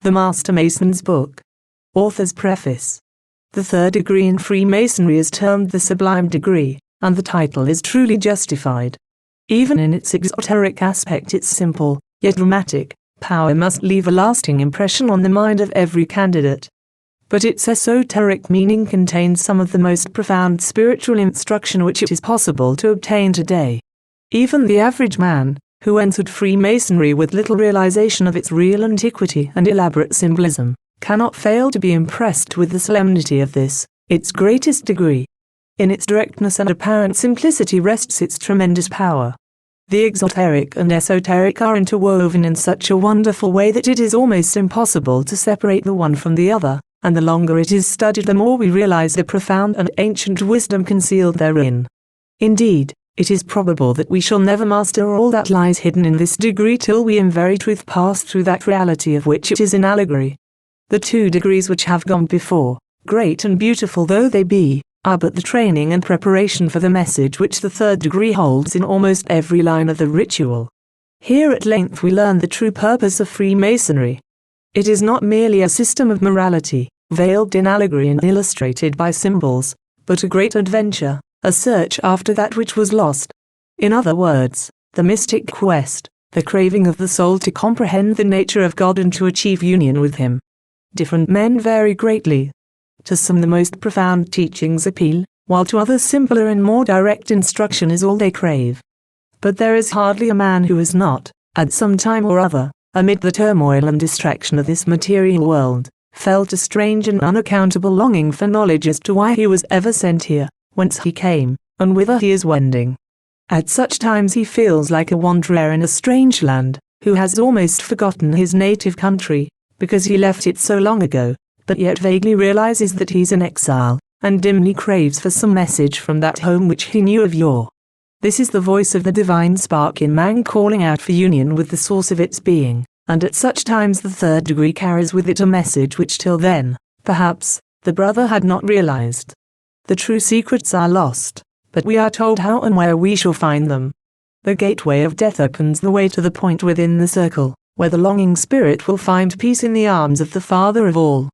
The Master Mason's Book. Author's Preface. The third degree in Freemasonry is termed the Sublime Degree, and the title is truly justified. Even in its exoteric aspect, its simple, yet dramatic, power must leave a lasting impression on the mind of every candidate. But its esoteric meaning contains some of the most profound spiritual instruction which it is possible to obtain today. Even the average man, who entered Freemasonry with little realization of its real antiquity and elaborate symbolism, cannot fail to be impressed with the solemnity of this, its greatest degree. In its directness and apparent simplicity rests its tremendous power. The exoteric and esoteric are interwoven in such a wonderful way that it is almost impossible to separate the one from the other, and the longer it is studied, the more we realize the profound and ancient wisdom concealed therein. Indeed, it is probable that we shall never master all that lies hidden in this degree till we in very truth pass through that reality of which it is an allegory. The two degrees which have gone before, great and beautiful though they be, are but the training and preparation for the message which the third degree holds in almost every line of the ritual. Here at length we learn the true purpose of Freemasonry. It is not merely a system of morality, veiled in allegory and illustrated by symbols, but a great adventure, a search after that which was lost. In other words, the mystic quest, the craving of the soul to comprehend the nature of God and to achieve union with Him. Different men vary greatly. To some the most profound teachings appeal, while to others simpler and more direct instruction is all they crave. But there is hardly a man who has not, at some time or other, amid the turmoil and distraction of this material world, felt a strange and unaccountable longing for knowledge as to why he was ever sent here, whence he came, and whither he is wending. At such times he feels like a wanderer in a strange land, who has almost forgotten his native country, because he left it so long ago, but yet vaguely realizes that he's in exile, and dimly craves for some message from that home which he knew of yore. This is the voice of the divine spark in man calling out for union with the source of its being, and at such times the third degree carries with it a message which till then, perhaps, the brother had not realized. The true secrets are lost, but we are told how and where we shall find them. The gateway of death opens the way to the point within the circle, where the longing spirit will find peace in the arms of the Father of all.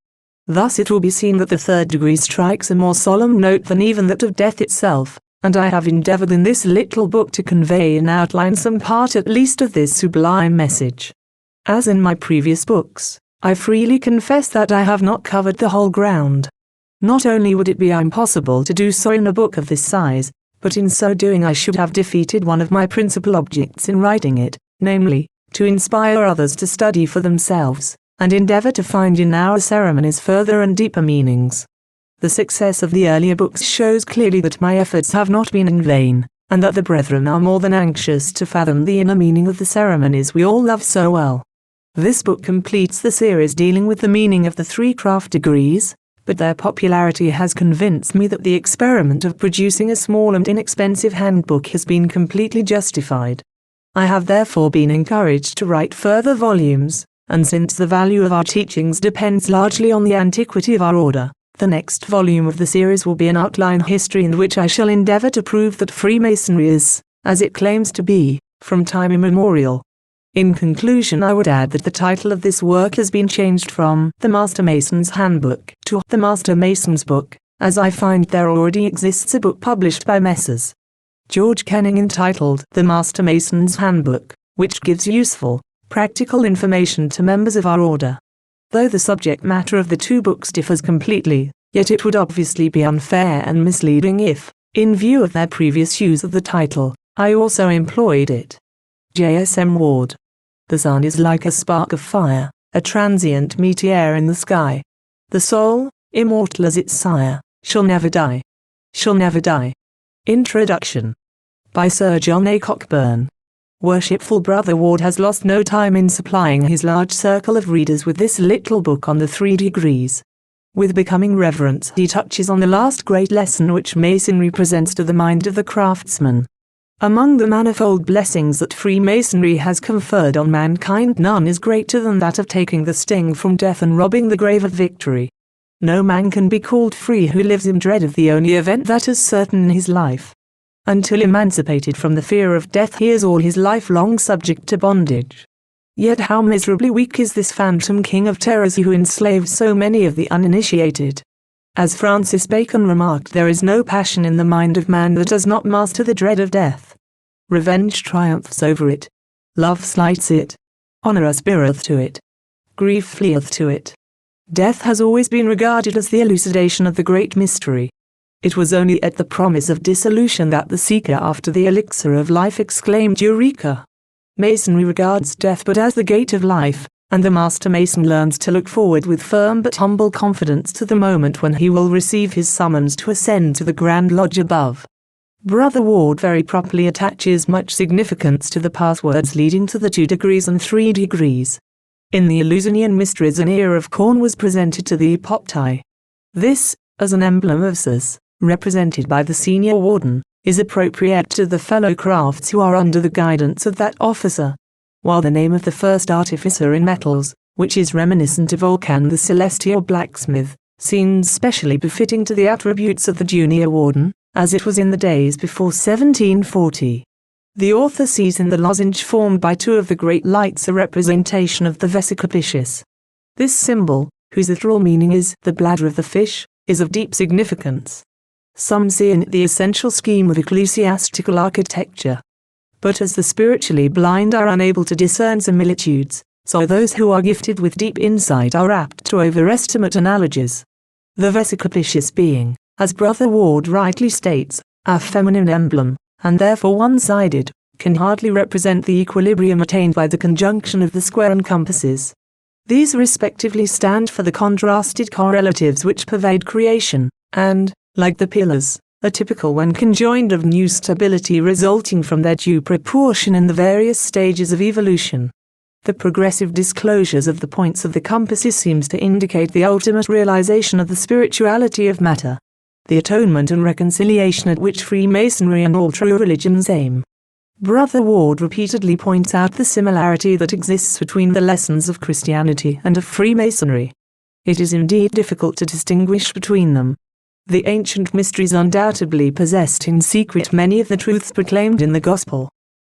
Thus it will be seen that the third degree strikes a more solemn note than even that of death itself, and I have endeavored in this little book to convey in outline some part at least of this sublime message. As in my previous books, I freely confess that I have not covered the whole ground. Not only would it be impossible to do so in a book of this size, but in so doing I should have defeated one of my principal objects in writing it, namely, to inspire others to study for themselves, and endeavor to find in our ceremonies further and deeper meanings. The success of the earlier books shows clearly that my efforts have not been in vain, and that the brethren are more than anxious to fathom the inner meaning of the ceremonies we all love so well. This book completes the series dealing with the meaning of the three craft degrees, but their popularity has convinced me that the experiment of producing a small and inexpensive handbook has been completely justified. I have therefore been encouraged to write further volumes, and since the value of our teachings depends largely on the antiquity of our order, the next volume of the series will be an outline history in which I shall endeavor to prove that Freemasonry is, as it claims to be, from time immemorial. In conclusion, I would add that the title of this work has been changed from The Master Mason's Handbook to The Master Mason's Book, as I find there already exists a book published by Messrs. George Kenning entitled The Master Mason's Handbook, which gives useful, practical information to members of our order. Though the subject matter of the two books differs completely, yet it would obviously be unfair and misleading if, in view of their previous use of the title, I also employed it. J.S.M. Ward. The sun is like a spark of fire, a transient meteor in the sky. The soul, immortal as its sire, shall never die. Shall never die. Introduction. By Sir John A. Cockburn. Worshipful Brother Ward has lost no time in supplying his large circle of readers with this little book on the three degrees. With becoming reverence he touches on the last great lesson which Masonry presents to the mind of the craftsman. Among the manifold blessings that Freemasonry has conferred on mankind, none is greater than that of taking the sting from death and robbing the grave of victory. No man can be called free who lives in dread of the only event that is certain in his life. Until emancipated from the fear of death, he is all his life long subject to bondage. Yet how miserably weak is this phantom king of terrors who enslaves so many of the uninitiated. As Francis Bacon remarked, there is no passion in the mind of man that does not master the dread of death. Revenge triumphs over it. Love slights it. Honor aspireth to it. Grief fleeth to it. Death has always been regarded as the elucidation of the great mystery. It was only at the promise of dissolution that the seeker after the elixir of life exclaimed Eureka! Masonry regards death but as the gate of life, and the master mason learns to look forward with firm but humble confidence to the moment when he will receive his summons to ascend to the Grand Lodge above. Brother Ward very properly attaches much significance to the passwords leading to the 2 degrees and 3 degrees. In the Eleusinian Mysteries an ear of corn was presented to the epoptai. This, as an emblem of Sus, represented by the senior warden, is appropriate to the fellow crafts who are under the guidance of that officer, while the name of the first artificer in metals, which is reminiscent of Vulcan the celestial blacksmith, seems specially befitting to the attributes of the junior warden, as it was in the days before 1740. The author sees in the lozenge formed by 2 of the great lights a representation of the vesica piscis. This symbol, whose literal meaning is the bladder of the fish, is of deep significance. Some see in it the essential scheme of ecclesiastical architecture. But as the spiritually blind are unable to discern similitudes, so those who are gifted with deep insight are apt to overestimate analogies. The vesica piscis being, as Brother Ward rightly states, a feminine emblem, and therefore one-sided, can hardly represent the equilibrium attained by the conjunction of the square and compasses. These respectively stand for the contrasted correlatives which pervade creation, and, like the pillars, are typical when conjoined of new stability resulting from their due proportion in the various stages of evolution. The progressive disclosures of the points of the compasses seems to indicate the ultimate realization of the spirituality of matter, the atonement and reconciliation at which Freemasonry and all true religions aim. Brother Ward repeatedly points out the similarity that exists between the lessons of Christianity and of Freemasonry. It is indeed difficult to distinguish between them. The ancient mysteries undoubtedly possessed in secret many of the truths proclaimed in the Gospel.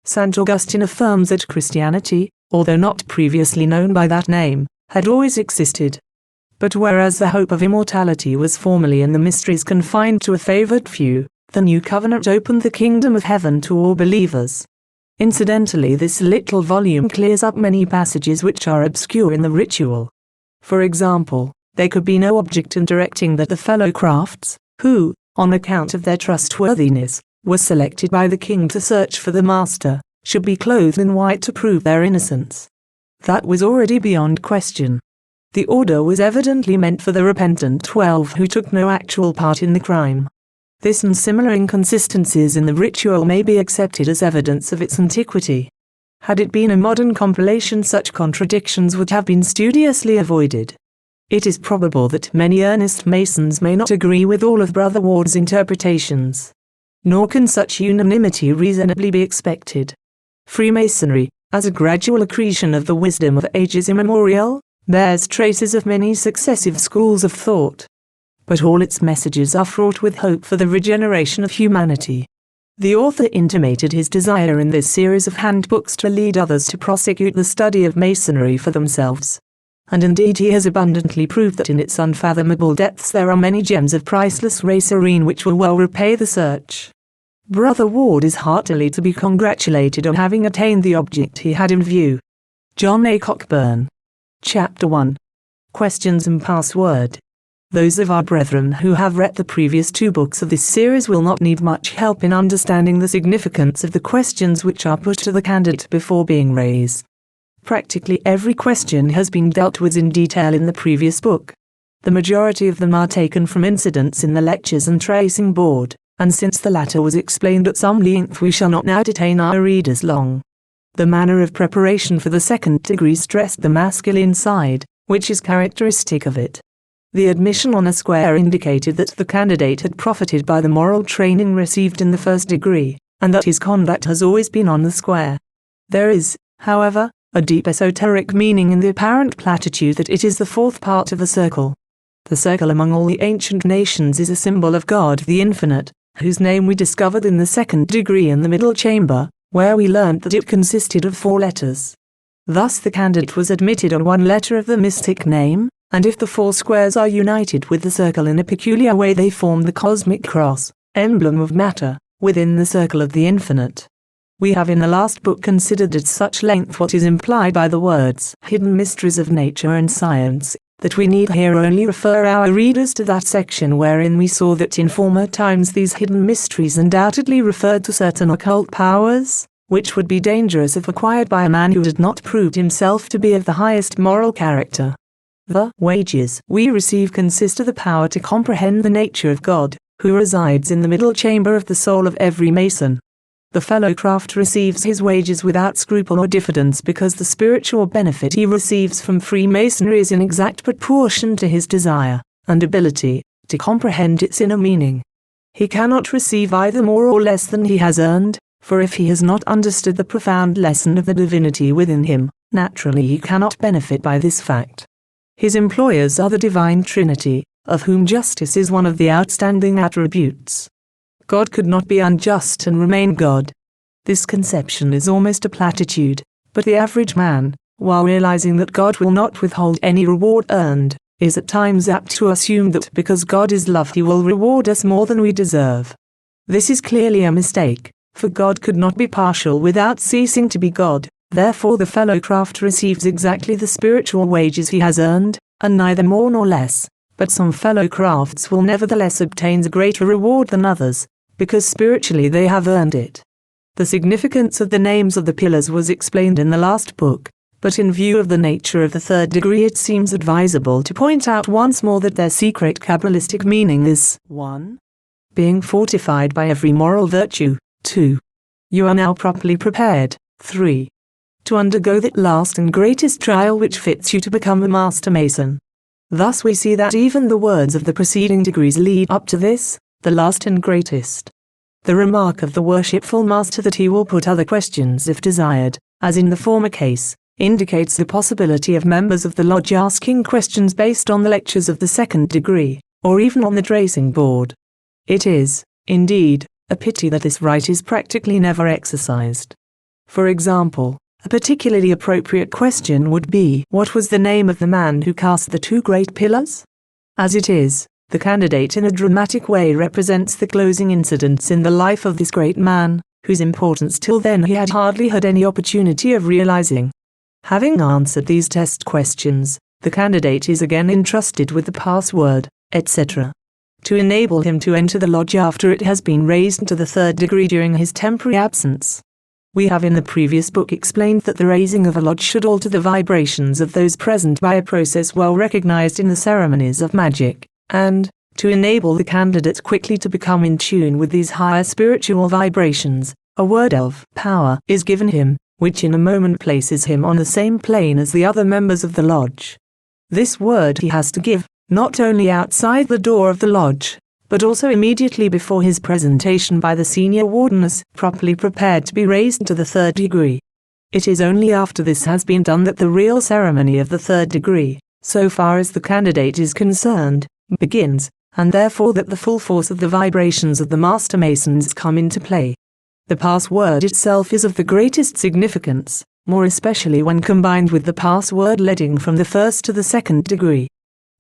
St. Augustine affirms that Christianity, although not previously known by that name, had always existed. But whereas the hope of immortality was formerly in the mysteries confined to a favored few, the New Covenant opened the kingdom of heaven to all believers. Incidentally, this little volume clears up many passages which are obscure in the ritual. For example, there could be no object in directing that the fellow crafts, who, on account of their trustworthiness, were selected by the king to search for the master, should be clothed in white to prove their innocence. That was already beyond question. The order was evidently meant for the repentant 12 who took no actual part in the crime. This and similar inconsistencies in the ritual may be accepted as evidence of its antiquity. Had it been a modern compilation, such contradictions would have been studiously avoided. It is probable that many earnest Masons may not agree with all of Brother Ward's interpretations. Nor can such unanimity reasonably be expected. Freemasonry, as a gradual accretion of the wisdom of ages immemorial, bears traces of many successive schools of thought. But all its messages are fraught with hope for the regeneration of humanity. The author intimated his desire in this series of handbooks to lead others to prosecute the study of Masonry for themselves. And indeed he has abundantly proved that in its unfathomable depths there are many gems of priceless ray serene which will well repay the search. Brother Ward is heartily to be congratulated on having attained the object he had in view. John A. Cockburn. Chapter 1. Questions and Password. Those of our brethren who have read the previous 2 books of this series will not need much help in understanding the significance of the questions which are put to the candidate before being raised. Practically every question has been dealt with in detail in the previous book. The majority of them are taken from incidents in the lectures and tracing board, and since the latter was explained at some length we shall not now detain our readers long. The manner of preparation for the 2nd degree stressed the masculine side, which is characteristic of it. The admission on a square indicated that the candidate had profited by the moral training received in the 1st degree, and that his conduct has always been on the square. There is, however, a deep esoteric meaning in the apparent platitude that it is the 4th part of a circle. The circle among all the ancient nations is a symbol of God the Infinite, whose name we discovered in the 2nd degree in the middle chamber, where we learnt that it consisted of 4 letters. Thus the candidate was admitted on one letter of the mystic name, and if the four squares are united with the circle in a peculiar way, they form the cosmic cross, emblem of matter, within the circle of the infinite. We have in the last book considered at such length what is implied by the words hidden mysteries of nature and science, that we need here only refer our readers to that section wherein we saw that in former times these hidden mysteries undoubtedly referred to certain occult powers, which would be dangerous if acquired by a man who had not proved himself to be of the highest moral character. The wages we receive consist of the power to comprehend the nature of God, who resides in the middle chamber of the soul of every Mason. The fellow craft receives his wages without scruple or diffidence because the spiritual benefit he receives from Freemasonry is in exact proportion to his desire and ability to comprehend its inner meaning. He cannot receive either more or less than he has earned, for if he has not understood the profound lesson of the divinity within him, naturally he cannot benefit by this fact. His employers are the Divine Trinity, of whom justice is one of the outstanding attributes. God could not be unjust and remain God. This conception is almost a platitude, but the average man, while realizing that God will not withhold any reward earned, is at times apt to assume that because God is love he will reward us more than we deserve. This is clearly a mistake, for God could not be partial without ceasing to be God, therefore the fellow craft receives exactly the spiritual wages he has earned, and neither more nor less, but some fellow crafts will nevertheless obtain a greater reward than others, because spiritually they have earned it. The significance of the names of the pillars was explained in the last book, but in view of the nature of the third degree it seems advisable to point out once more that their secret Kabbalistic meaning is 1. Being fortified by every moral virtue, 2. You are now properly prepared, 3. To undergo that last and greatest trial which fits you to become a Master Mason. Thus we see that even the words of the preceding degrees lead up to this, the last and greatest. The remark of the worshipful master that he will put other questions if desired, as in the former case, indicates the possibility of members of the lodge asking questions based on the lectures of the second degree, or even on the tracing board. It is, indeed, a pity that this right is practically never exercised. For example, a particularly appropriate question would be, what was the name of the man who cast the two great pillars? As it is, the candidate in a dramatic way represents the closing incidents in the life of this great man, whose importance till then he had hardly had any opportunity of realizing. Having answered these test questions, the candidate is again entrusted with the password, etc., to enable him to enter the lodge after it has been raised to the third degree during his temporary absence. We have in the previous book explained that the raising of a lodge should alter the vibrations of those present by a process well recognized in the ceremonies of magic, and, to enable the candidate quickly to become in tune with these higher spiritual vibrations, a word of power is given him, which in a moment places him on the same plane as the other members of the lodge. This word he has to give, not only outside the door of the lodge, but also immediately before his presentation by the senior warden as properly prepared to be raised to the third degree. It is only after this has been done that the real ceremony of the third degree, so far as the candidate is concerned, begins, and therefore that the full force of the vibrations of the Master Masons come into play. The password itself is of the greatest significance, more especially when combined with the password leading from the first to the second degree.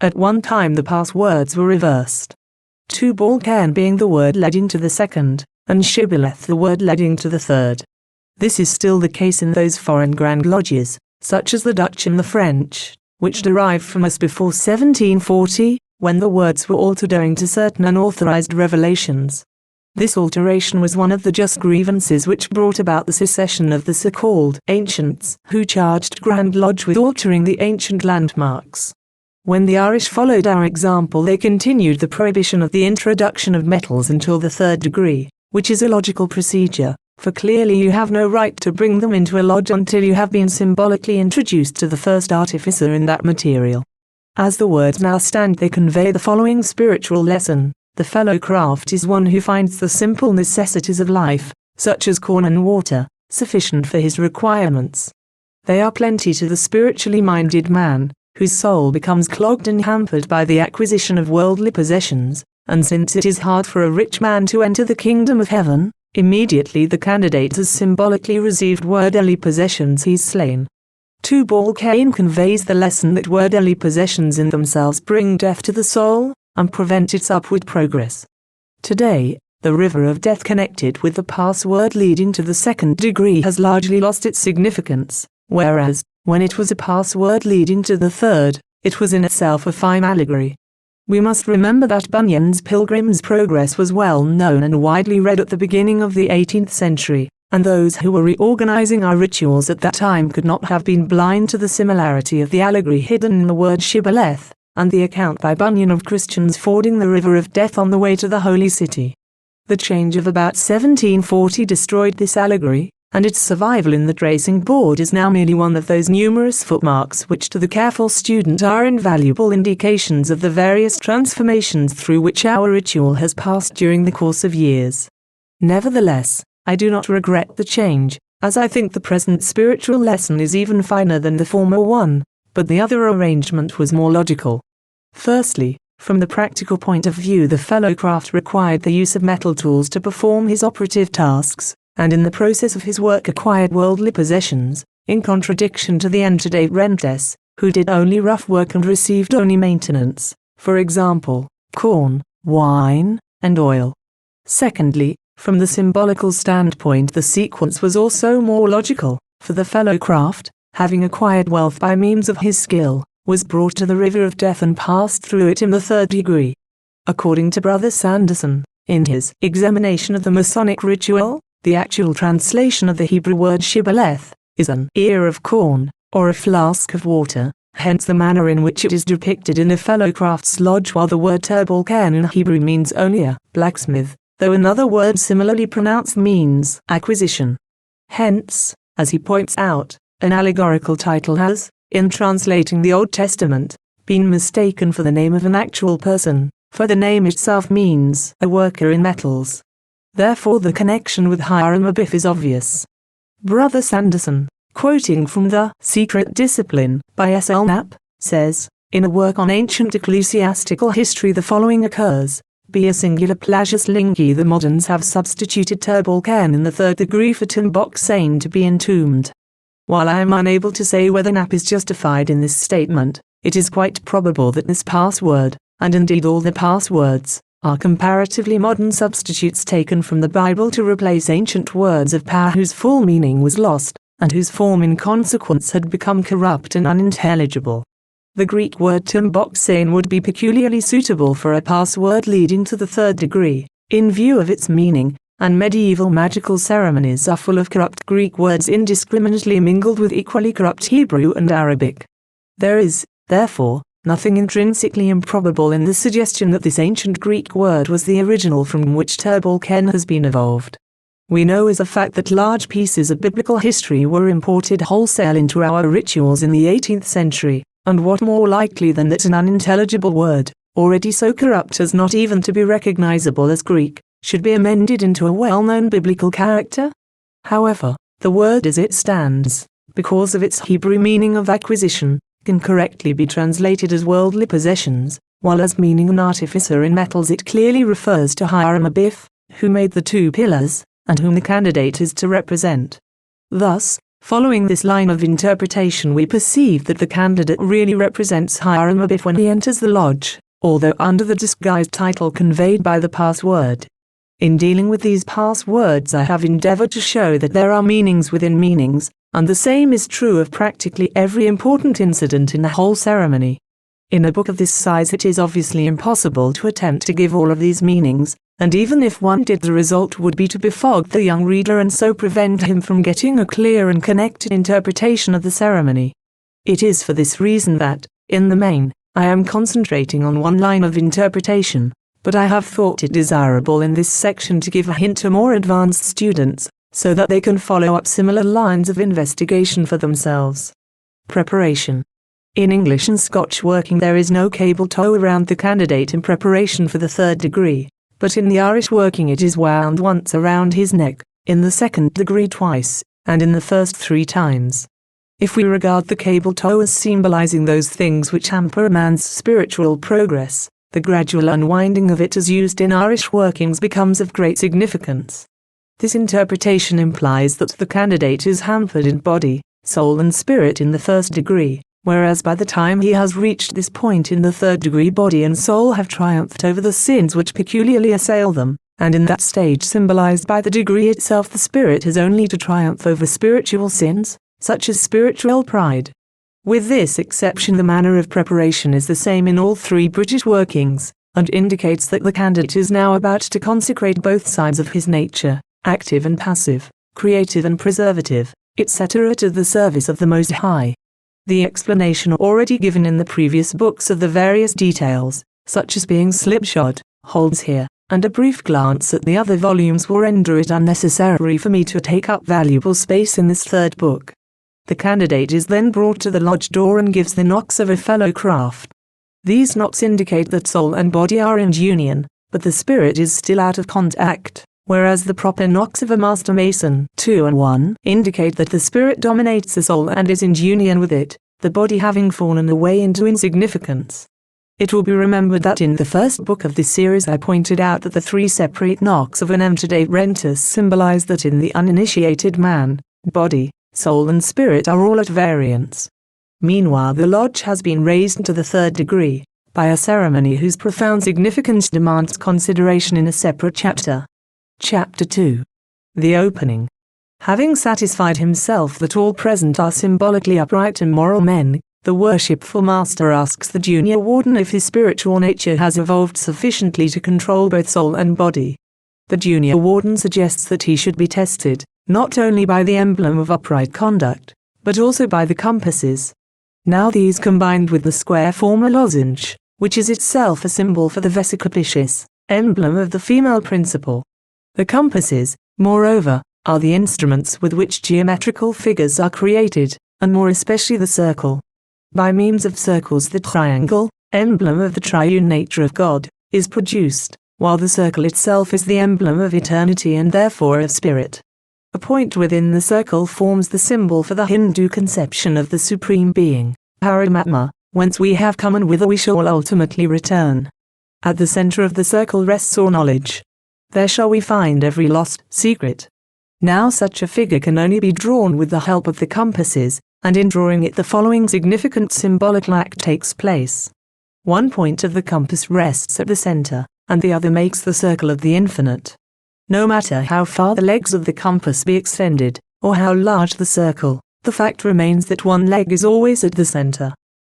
At one time the passwords were reversed. Tubal Cain being the word leading to the second, and Shibboleth the word leading to the third. This is still the case in those foreign Grand Lodges, such as the Dutch and the French, which derived from us before 1740, when the words were altered owing to certain unauthorized revelations. This alteration was one of the just grievances which brought about the secession of the so-called ancients, who charged Grand Lodge with altering the ancient landmarks. When the Irish followed our example, they continued the prohibition of the introduction of metals until the third degree, which is a logical procedure, for clearly you have no right to bring them into a lodge until you have been symbolically introduced to the first artificer in that material. As the words now stand, they convey the following spiritual lesson. The fellow craft is one who finds the simple necessities of life, such as corn and water, sufficient for his requirements. They are plenty to the spiritually minded man, whose soul becomes clogged and hampered by the acquisition of worldly possessions, and since it is hard for a rich man to enter the kingdom of heaven, immediately the candidate has symbolically received worldly possessions he's slain. Tubal Cain conveys the lesson that worldly possessions in themselves bring death to the soul and prevent its upward progress. Today, the river of death connected with the password leading to the second degree has largely lost its significance, whereas, when it was a password leading to the third, it was in itself a fine allegory. We must remember that Bunyan's Pilgrim's Progress was well known and widely read at the beginning of the 18th century, and those who were reorganizing our rituals at that time could not have been blind to the similarity of the allegory hidden in the word shibboleth, and the account by Bunyan of Christians fording the river of death on the way to the holy city. The change of about 1740 destroyed this allegory, and its survival in the tracing board is now merely one of those numerous footmarks which to the careful student are invaluable indications of the various transformations through which our ritual has passed during the course of years. Nevertheless, I do not regret the change, as I think the present spiritual lesson is even finer than the former one, but the other arrangement was more logical. Firstly, from the practical point of view, the fellowcraft required the use of metal tools to perform his operative tasks, and in the process of his work acquired worldly possessions, in contradiction to the antedate rentes, who did only rough work and received only maintenance, for example, corn, wine, and oil. Secondly, from the symbolical standpoint, the sequence was also more logical, for the fellowcraft, having acquired wealth by means of his skill, was brought to the river of death and passed through it in the third degree. According to Brother Sanderson, in his examination of the Masonic ritual, the actual translation of the Hebrew word shibboleth is an ear of corn, or a flask of water, hence the manner in which it is depicted in a fellowcraft's lodge, while the word Tubal Cain in Hebrew means only a blacksmith, though another word similarly pronounced means acquisition. Hence, as he points out, an allegorical title has, in translating the Old Testament, been mistaken for the name of an actual person, for the name itself means a worker in metals. Therefore the connection with Hiram Abiff is obvious. Brother Sanderson, quoting from The Secret Discipline by S. L. Knapp, says, in a work on ancient ecclesiastical history the following occurs: Be a singular plagius linguae. The moderns have substituted Tubal Cain in the third degree for Timbok Sain to be entombed. While I am unable to say whether Knapp is justified in this statement, it is quite probable that this password, and indeed all the passwords, are comparatively modern substitutes taken from the Bible to replace ancient words of power whose full meaning was lost, and whose form in consequence had become corrupt and unintelligible. The Greek word Timbok Sain would be peculiarly suitable for a password leading to the third degree, in view of its meaning, and medieval magical ceremonies are full of corrupt Greek words indiscriminately mingled with equally corrupt Hebrew and Arabic. There is, therefore, nothing intrinsically improbable in the suggestion that this ancient Greek word was the original from which Tubal Cain has been evolved. We know as a fact that large pieces of biblical history were imported wholesale into our rituals in the 18th century, and what more likely than that an unintelligible word, already so corrupt as not even to be recognizable as Greek, should be amended into a well-known biblical character? However, the word as it stands, because of its Hebrew meaning of acquisition, can correctly be translated as worldly possessions, while as meaning an artificer in metals it clearly refers to Hiram Abiff, who made the two pillars, and whom the candidate is to represent. Thus, following this line of interpretation, we perceive that the candidate really represents Hiram Abiff when he enters the lodge, although under the disguised title conveyed by the password. In dealing with these passwords I have endeavored to show that there are meanings within meanings, and the same is true of practically every important incident in the whole ceremony. In a book of this size it is obviously impossible to attempt to give all of these meanings, and even if one did, the result would be to befog the young reader and so prevent him from getting a clear and connected interpretation of the ceremony. It is for this reason that, in the main, I am concentrating on one line of interpretation, but I have thought it desirable in this section to give a hint to more advanced students, so that they can follow up similar lines of investigation for themselves. Preparation. In English and Scotch working there is no cable tow around the candidate in preparation for the third degree, but in the Irish working it is wound once around his neck, in the second degree twice, and in the first 3 times. If we regard the cable tow as symbolizing those things which hamper a man's spiritual progress, the gradual unwinding of it as used in Irish workings becomes of great significance. This interpretation implies that the candidate is hampered in body, soul and spirit in the first degree, whereas by the time he has reached this point in the third degree, body and soul have triumphed over the sins which peculiarly assail them, and in that stage symbolized by the degree itself, the spirit has only to triumph over spiritual sins, such as spiritual pride. With this exception, the manner of preparation is the same in all three British workings, and indicates that the candidate is now about to consecrate both sides of his nature, active and passive, creative and preservative, etc., to the service of the Most High. The explanation already given in the previous books of the various details, such as being slipshod, holds here, and a brief glance at the other volumes will render it unnecessary for me to take up valuable space in this third book. The candidate is then brought to the lodge door and gives the knocks of a fellow craft. These knocks indicate that soul and body are in union, but the spirit is still out of contact, whereas the proper knocks of a master mason 2 and 1 indicate that the spirit dominates the soul and is in union with it, the body having fallen away into insignificance. It will be remembered that in the first book of this series I pointed out that the 3 separate knocks of an M to De Rentis symbolize that in the uninitiated man, body, soul and spirit are all at variance. Meanwhile, the lodge has been raised to the third degree, by a ceremony whose profound significance demands consideration in a separate chapter. Chapter 2. The Opening. Having satisfied himself that all present are symbolically upright and moral men, the worshipful master asks the junior warden if his spiritual nature has evolved sufficiently to control both soul and body. The junior warden suggests that he should be tested, not only by the emblem of upright conduct, but also by the compasses. Now these combined with the square form a lozenge, which is itself a symbol for the vesica piscis, emblem of the female principle. The compasses, moreover, are the instruments with which geometrical figures are created, and more especially the circle. By means of circles the triangle, emblem of the triune nature of God, is produced, while the circle itself is the emblem of eternity and therefore of spirit. A point within the circle forms the symbol for the Hindu conception of the Supreme Being, Paramatma, whence we have come and whither we shall ultimately return. At the center of the circle rests all knowledge. There shall we find every lost secret. Now such a figure can only be drawn with the help of the compasses, and in drawing it the following significant symbolical act takes place. One point of the compass rests at the center, and the other makes the circle of the infinite. No matter how far the legs of the compass be extended, or how large the circle, the fact remains that one leg is always at the center.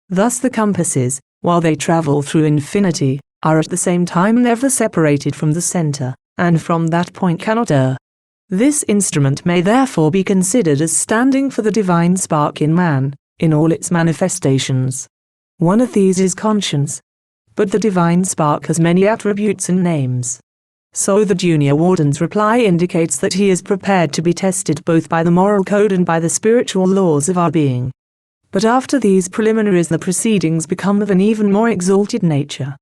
Thus the compasses, while they travel through infinity, are at the same time never separated from the center, and from that point cannot err. This instrument may therefore be considered as standing for the divine spark in man, in all its manifestations. One of these is conscience. But the divine spark has many attributes and names. So the junior warden's reply indicates that he is prepared to be tested both by the moral code and by the spiritual laws of our being. But after these preliminaries the proceedings become of an even more exalted nature.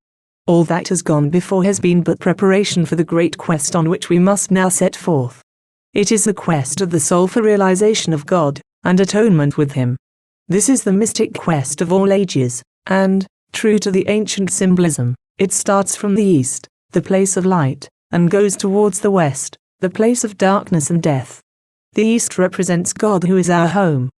All that has gone before has been but preparation for the great quest on which we must now set forth. It is the quest of the soul for realization of God, and atonement with Him. This is the mystic quest of all ages, and, true to the ancient symbolism, it starts from the east, the place of light, and goes towards the west, the place of darkness and death. The east represents God who is our home.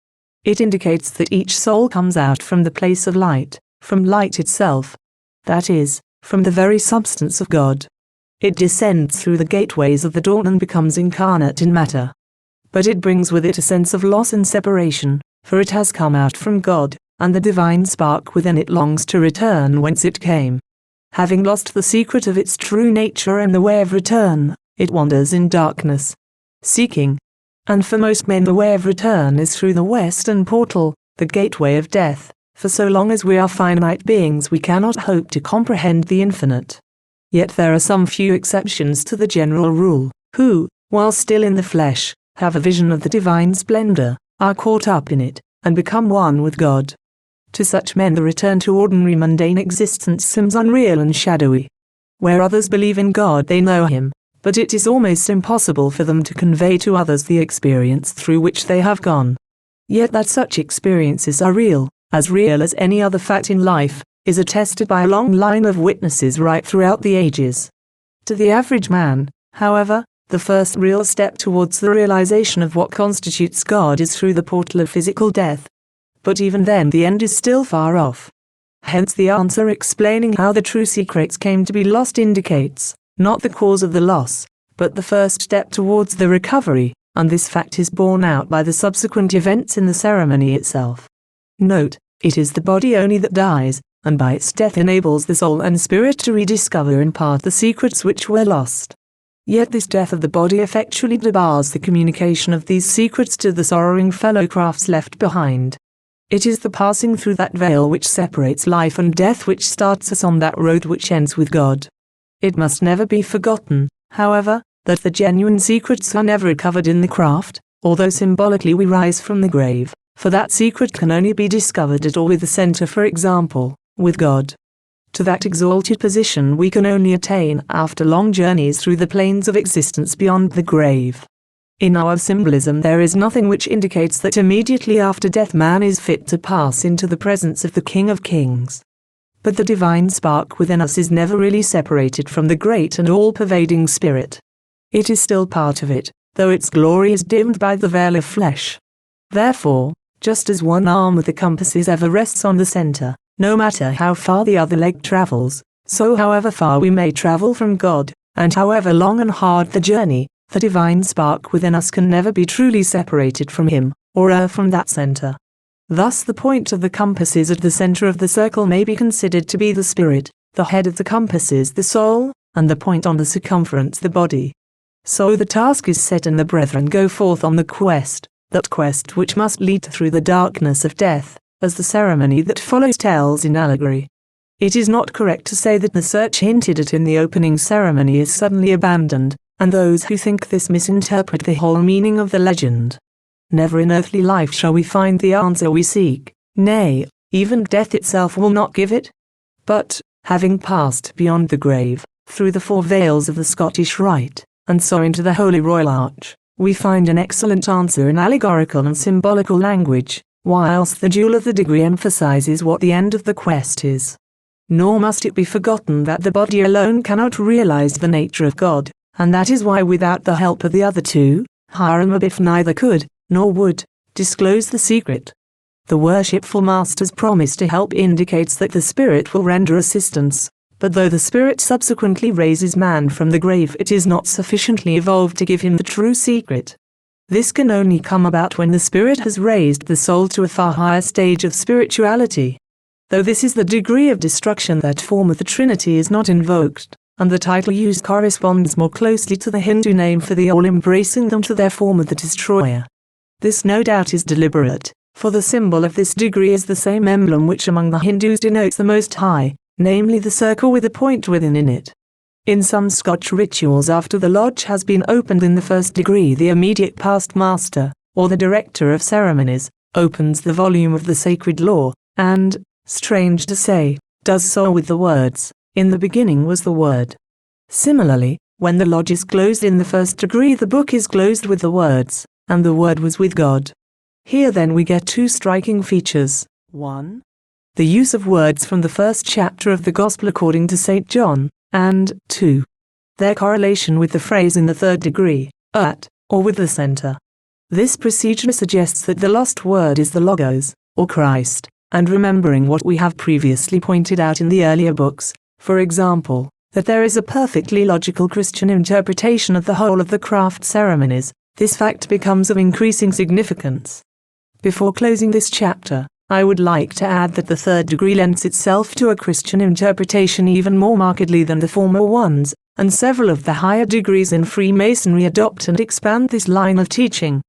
It indicates that each soul comes out from the place of light, from light itself. That is, from the very substance of God. It descends through the gateways of the dawn and becomes incarnate in matter. But it brings with it a sense of loss and separation, for it has come out from God, and the divine spark within it longs to return whence it came. Having lost the secret of its true nature and the way of return, it wanders in darkness, seeking. And for most men the way of return is through the western portal, the gateway of death, for so long as we are finite beings we cannot hope to comprehend the infinite. Yet there are some few exceptions to the general rule, who, while still in the flesh, have a vision of the divine splendor, are caught up in it, and become one with God. To such men the return to ordinary mundane existence seems unreal and shadowy. Where others believe in God they know Him, but it is almost impossible for them to convey to others the experience through which they have gone. Yet that such experiences are real as any other fact in life, is attested by a long line of witnesses right throughout the ages. To the average man, however, The first real step towards the realization of what constitutes God is through the portal of physical death. But even then the end is still far off. Hence the answer explaining how the true secrets came to be lost indicates, not the cause of the loss, but the first step towards the recovery, and this fact is borne out by the subsequent events in the ceremony itself. Note, it is the body only that dies, and by its death enables the soul and spirit to rediscover in part the secrets which were lost. Yet this death of the body effectually debars the communication of these secrets to the sorrowing fellow crafts left behind. It is the passing through that veil which separates life and death which starts us on that road which ends with God. It must never be forgotten, however, that the genuine secrets are never recovered in the craft, although symbolically we rise from the grave, for that secret can only be discovered at or with the center, for example, with God. To that exalted position we can only attain after long journeys through the planes of existence beyond the grave. In our symbolism there is nothing which indicates that immediately after death man is fit to pass into the presence of the King of Kings. But the divine spark within us is never really separated from the great and all-pervading Spirit. It is still part of it, though its glory is dimmed by the veil of flesh. Therefore, just as one arm with the compasses ever rests on the center, no matter how far the other leg travels, so however far we may travel from God, and however long and hard the journey, the divine spark within us can never be truly separated from Him, or from that center. Thus the point of the compasses at the center of the circle may be considered to be the spirit, the head of the compasses the soul, and the point on the circumference the body. So the task is set and the brethren go forth on the quest, that quest which must lead through the darkness of death, as the ceremony that follows tells in allegory. It is not correct to say that the search hinted at in the opening ceremony is suddenly abandoned, and those who think this misinterpret the whole meaning of the legend. Never in earthly life shall we find the answer we seek, nay, even death itself will not give it. But, having passed beyond the grave, through the four veils of the Scottish Rite, and so into the Holy Royal Arch, we find an excellent answer in allegorical and symbolical language, whilst the jewel of the degree emphasizes what the end of the quest is. Nor must it be forgotten that the body alone cannot realize the nature of God, and that is why without the help of the other two, Hiram Abiff neither could, nor would, disclose the secret. The worshipful Master's promise to help indicates that the Spirit will render assistance, but though the Spirit subsequently raises man from the grave, it is not sufficiently evolved to give him the true secret. This can only come about when the Spirit has raised the soul to a far higher stage of spirituality. Though this is the degree of destruction that form of the Trinity is not invoked, and the title used corresponds more closely to the Hindu name for the all-embracing than to their form of the destroyer. This no doubt is deliberate, for the symbol of this degree is the same emblem which among the Hindus denotes the Most High, namely the circle with a point within in it. In some Scotch rituals after the lodge has been opened in the first degree, the immediate past master, or the director of ceremonies, opens the volume of the sacred law, and, strange to say, does so with the words, "In the beginning was the Word." Similarly, when the lodge is closed in the first degree, the book is closed with the words, "And the Word was with God." Here then we get two striking features. 1. The use of words from the first chapter of the Gospel according to St. John, and 2. Their correlation with the phrase in the third degree, at, or with the center. This procedure suggests that the lost word is the Logos, or Christ, and remembering what we have previously pointed out in the earlier books, for example, that there is a perfectly logical Christian interpretation of the whole of the craft ceremonies, this fact becomes of increasing significance. Before closing this chapter, I would like to add that the third degree lends itself to a Christian interpretation even more markedly than the former ones, and several of the higher degrees in Freemasonry adopt and expand this line of teaching.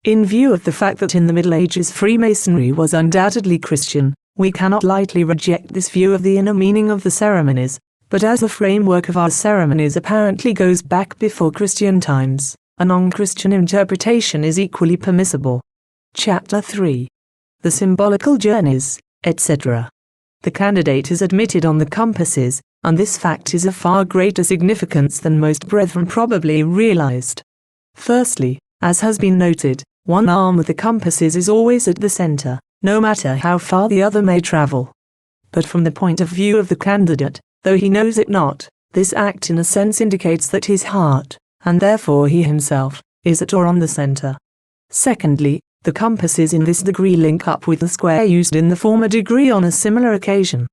In view of the fact that in the Middle Ages Freemasonry was undoubtedly Christian, we cannot lightly reject this view of the inner meaning of the ceremonies, but as the framework of our ceremonies apparently goes back before Christian times, a non-Christian interpretation is equally permissible. Chapter 3. The symbolical journeys, etc. The candidate is admitted on the compasses, and this fact is of far greater significance than most brethren probably realized. Firstly, as has been noted, one arm of the compasses is always at the center, no matter how far the other may travel. But from the point of view of the candidate, though he knows it not, this act in a sense indicates that his heart, and therefore he himself is at or on the center. Secondly, the compasses in this degree link up with the square used in the former degree on a similar occasion.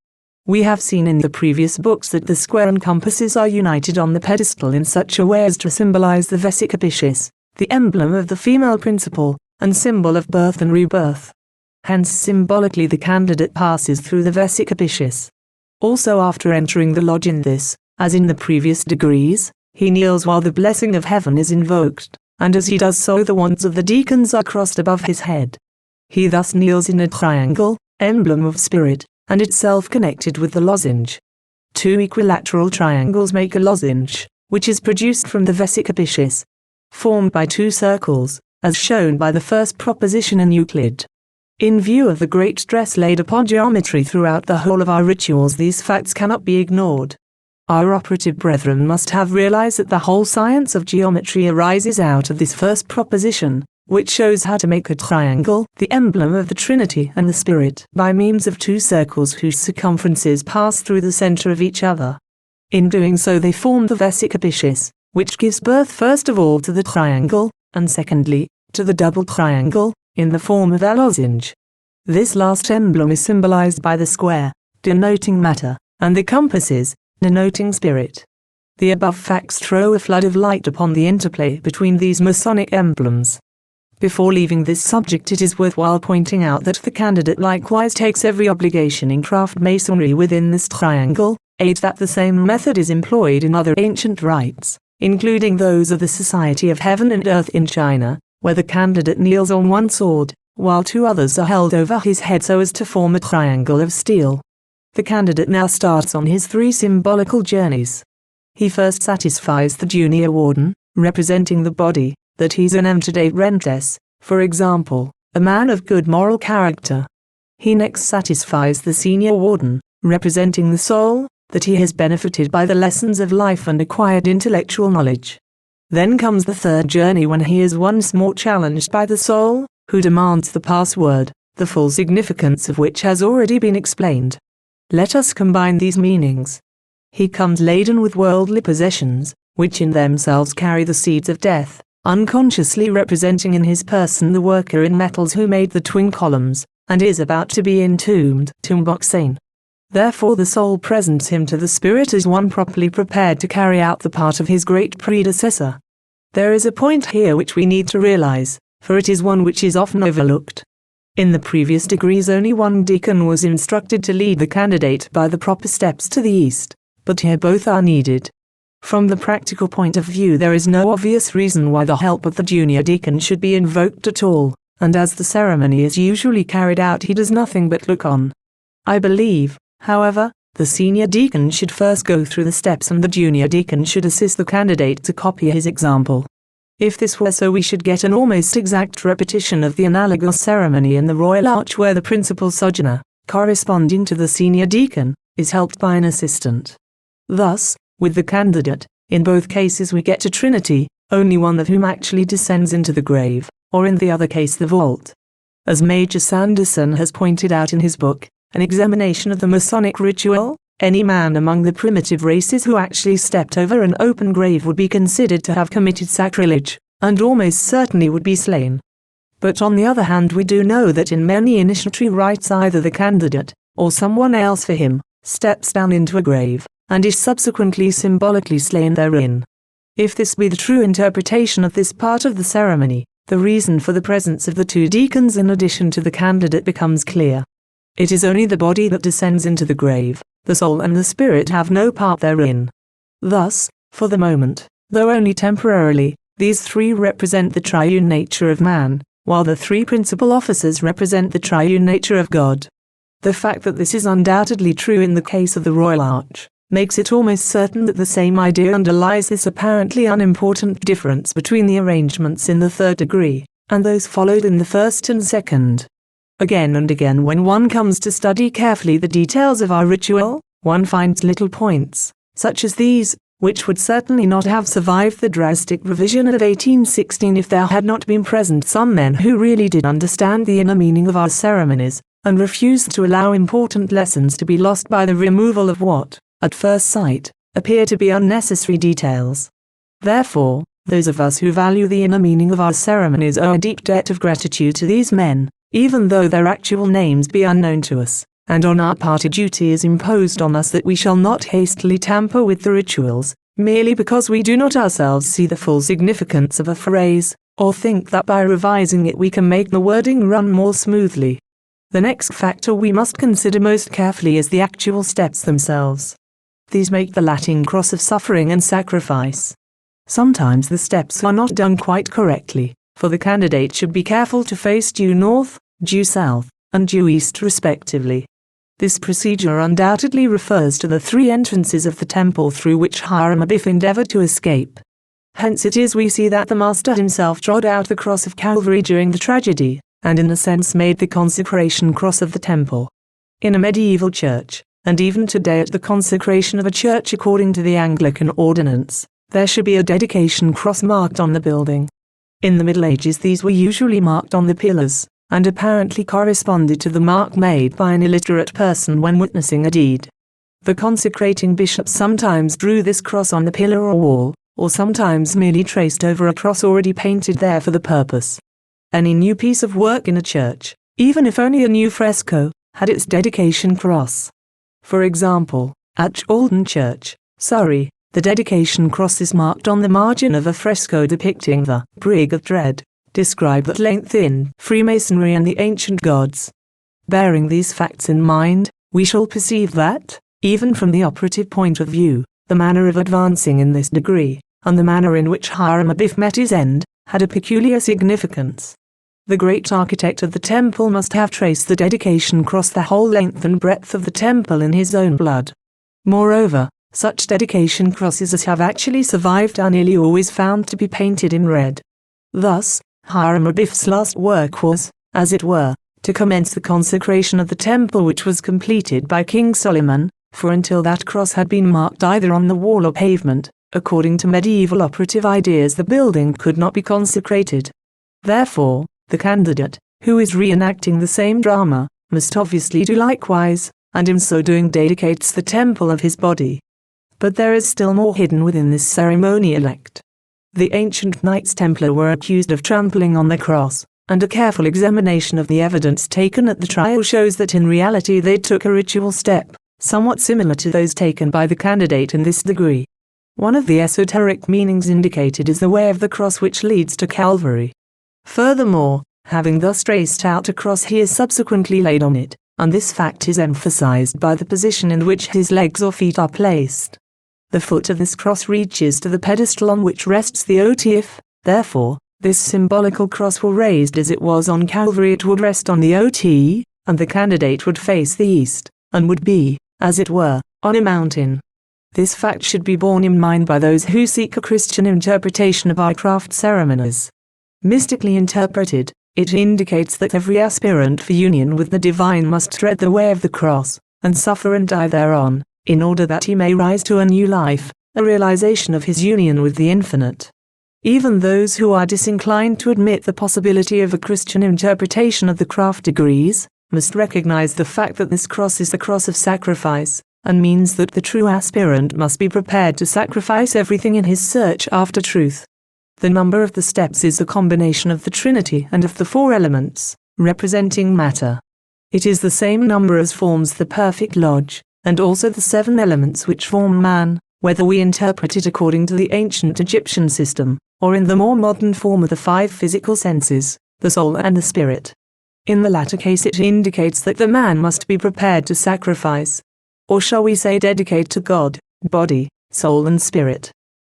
We have seen in the previous books that the square and compasses are united on the pedestal in such a way as to symbolize the Vesica Piscis, the emblem of the female principle, and symbol of birth and rebirth. Hence symbolically the candidate passes through the Vesica Piscis. Also after entering the lodge in this, as in the previous degrees, he kneels while the blessing of heaven is invoked, and as he does so the wands of the deacons are crossed above his head. He thus kneels in a triangle, emblem of spirit, and itself connected with the lozenge. Two equilateral triangles make a lozenge, which is produced from the Vesica Piscis, formed by two circles, as shown by the first proposition in Euclid. In view of the great stress laid upon geometry throughout the whole of our rituals, these facts cannot be ignored. Our operative brethren must have realized that the whole science of geometry arises out of this first proposition, which shows how to make a triangle, the emblem of the Trinity and the Spirit, by means of two circles whose circumferences pass through the center of each other. In doing so they form the Vesica Piscis, which gives birth first of all to the triangle, and secondly, to the double triangle, in the form of a lozenge. This last emblem is symbolized by the square, denoting matter, and the compasses, denoting spirit. The above facts throw a flood of light upon the interplay between these Masonic emblems. Before leaving this subject, it is worthwhile pointing out that the candidate likewise takes every obligation in craft masonry within this triangle, aid that the same method is employed in other ancient rites, including those of the Society of Heaven and Earth in China, where the candidate kneels on one sword, while two others are held over his head so as to form a triangle of steel. The candidate now starts on his three symbolical journeys. He first satisfies the junior warden, representing the body, that he's an antedate rentes, for example, a man of good moral character. He next satisfies the senior warden, representing the soul, that he has benefited by the lessons of life and acquired intellectual knowledge. Then comes the third journey, when he is once more challenged by the soul, who demands the password, the full significance of which has already been explained. Let us combine these meanings. He comes laden with worldly possessions, which in themselves carry the seeds of death, unconsciously representing in his person the worker in metals who made the twin columns, and is about to be entombed, Tumboxane. Therefore the soul presents him to the spirit as one properly prepared to carry out the part of his great predecessor. There is a point here which we need to realize, for it is one which is often overlooked. In the previous degrees only one deacon was instructed to lead the candidate by the proper steps to the east, but here both are needed. From the practical point of view, there is no obvious reason why the help of the junior deacon should be invoked at all, and as the ceremony is usually carried out he does nothing but look on. I believe, however, the senior deacon should first go through the steps and the junior deacon should assist the candidate to copy his example. If this were so, we should get an almost exact repetition of the analogous ceremony in the Royal Arch, where the principal sojourner, corresponding to the senior deacon, is helped by an assistant. Thus, with the candidate, in both cases we get a trinity, only one of whom actually descends into the grave, or in the other case the vault. As Major Sanderson has pointed out in his book, An Examination of the Masonic Ritual, any man among the primitive races who actually stepped over an open grave would be considered to have committed sacrilege, and almost certainly would be slain. But on the other hand, we do know that in many initiatory rites either the candidate, or someone else for him, steps down into a grave, and is subsequently symbolically slain therein. If this be the true interpretation of this part of the ceremony, the reason for the presence of the two deacons in addition to the candidate becomes clear. It is only the body that descends into the grave, the soul and the spirit have no part therein. Thus, for the moment, though only temporarily, these three represent the triune nature of man, while the three principal officers represent the triune nature of God. The fact that this is undoubtedly true in the case of the Royal Arch makes it almost certain that the same idea underlies this apparently unimportant difference between the arrangements in the third degree, and those followed in the first and second. Again and again, when one comes to study carefully the details of our ritual, one finds little points, such as these, which would certainly not have survived the drastic revision of 1816 if there had not been present some men who really did understand the inner meaning of our ceremonies, and refused to allow important lessons to be lost by the removal of what, at first sight, appear to be unnecessary details. Therefore, Those of us who value the inner meaning of our ceremonies owe a deep debt of gratitude to these men, even though their actual names be unknown to us, and on our part a duty is imposed on us that we shall not hastily tamper with the rituals, merely because we do not ourselves see the full significance of a phrase, or think that by revising it we can make the wording run more smoothly. The next factor we must consider most carefully is the actual steps themselves. These make the Latin cross of suffering and sacrifice. Sometimes the steps are not done quite correctly, for the candidate should be careful to face due north, due south, and due east respectively. This procedure undoubtedly refers to the 3 entrances of the temple through which Hiram Abiff endeavored to escape. Hence it is we see that the Master himself trod out the cross of Calvary during the tragedy, and in a sense made the consecration cross of the temple. In a medieval church, and even today at the consecration of a church according to the Anglican ordinance, there should be a dedication cross marked on the building. In the Middle Ages these were usually marked on the pillars, and apparently corresponded to the mark made by an illiterate person when witnessing a deed. The consecrating bishop sometimes drew this cross on the pillar or wall, or sometimes merely traced over a cross already painted there for the purpose. Any new piece of work in a church, even if only a new fresco, had its dedication cross. For example, at Chaldon Church, Surrey, the dedication cross is marked on the margin of a fresco depicting the Brig of Dread, described at length in Freemasonry and the Ancient Gods. Bearing these facts in mind, we shall perceive that, even from the operative point of view, the manner of advancing in this degree, and the manner in which Hiram Abiff met his end, had a peculiar significance. The great architect of the temple must have traced the dedication cross the whole length and breadth of the temple in his own blood. Moreover, such dedication crosses as have actually survived are nearly always found to be painted in red. Thus, Hiram Abiff's last work was, as it were, to commence the consecration of the temple which was completed by King Solomon, for until that cross had been marked either on the wall or pavement, according to medieval operative ideas the building could not be consecrated. Therefore, the candidate, who is reenacting the same drama, must obviously do likewise, and in so doing dedicates the temple of his body. But there is still more hidden within this ceremonial act. The ancient Knights Templar were accused of trampling on the cross, and a careful examination of the evidence taken at the trial shows that in reality they took a ritual step, somewhat similar to those taken by the candidate in this degree. One of the esoteric meanings indicated is the way of the cross which leads to Calvary. Furthermore, having thus traced out a cross he is subsequently laid on it, and this fact is emphasized by the position in which his legs or feet are placed. The foot of this cross reaches to the pedestal on which rests the OT. If, therefore, this symbolical cross were raised as it was on Calvary, it would rest on the OT, and the candidate would face the east, and would be, as it were, on a mountain. This fact should be borne in mind by those who seek a Christian interpretation of our craft ceremonies. Mystically interpreted, it indicates that every aspirant for union with the divine must tread the way of the cross, and suffer and die thereon, in order that he may rise to a new life, a realization of his union with the infinite. Even those who are disinclined to admit the possibility of a Christian interpretation of the craft degrees, must recognize the fact that this cross is the cross of sacrifice, and means that the true aspirant must be prepared to sacrifice everything in his search after truth. The number of the steps is a combination of the Trinity and of the 4 elements, representing matter. It is the same number as forms the perfect lodge, and also the 7 elements which form man, whether we interpret it according to the ancient Egyptian system, or in the more modern form of the 5 physical senses, the soul and the spirit. In the latter case it indicates that the man must be prepared to sacrifice, or shall we say dedicate to God, body, soul and spirit.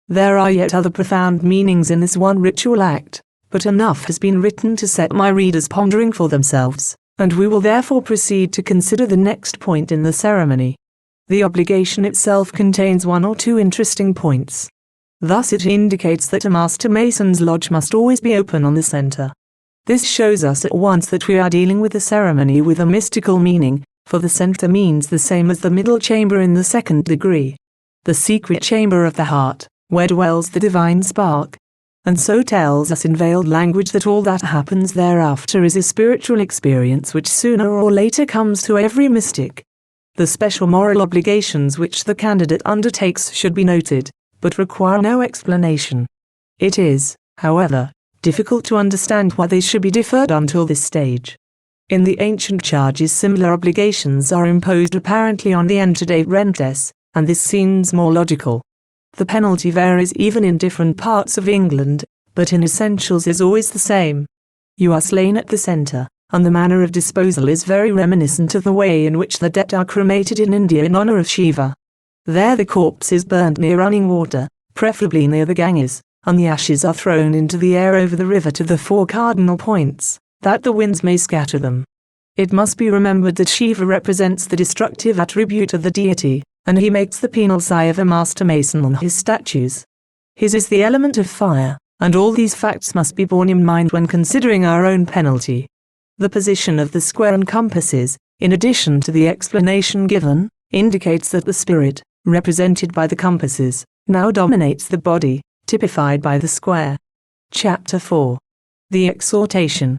There are yet other profound meanings in this one ritual act, but enough has been written to set my readers pondering for themselves, and we will therefore proceed to consider the next point in the ceremony. The obligation itself contains 1 or 2 interesting points. Thus it indicates that a Master Mason's lodge must always be open on the center. This shows us at once that we are dealing with a ceremony with a mystical meaning, for the center means the same as the middle chamber in the 2nd degree, the secret chamber of the heart, where dwells the divine spark, and so tells us in veiled language that all that happens thereafter is a spiritual experience which sooner or later comes to every mystic. The special moral obligations which the candidate undertakes should be noted, but require no explanation. It is, however, difficult to understand why they should be deferred until this stage. In the ancient charges similar obligations are imposed apparently on the entidade rentes, and this seems more logical. The penalty varies even in different parts of England, but in essentials is always the same. You are slain at the centre, and the manner of disposal is very reminiscent of the way in which the dead are cremated in India in honour of Shiva. There the corpse is burnt near running water, preferably near the Ganges, and the ashes are thrown into the air over the river to the 4 cardinal points, that the winds may scatter them. It must be remembered that Shiva represents the destructive attribute of the deity, and he makes the penal sigh of a master mason on his statues. His is the element of fire, and all these facts must be borne in mind when considering our own penalty. The position of the square and compasses, in addition to the explanation given, indicates that the spirit, represented by the compasses, now dominates the body, typified by the square. Chapter 4. The Exhortation.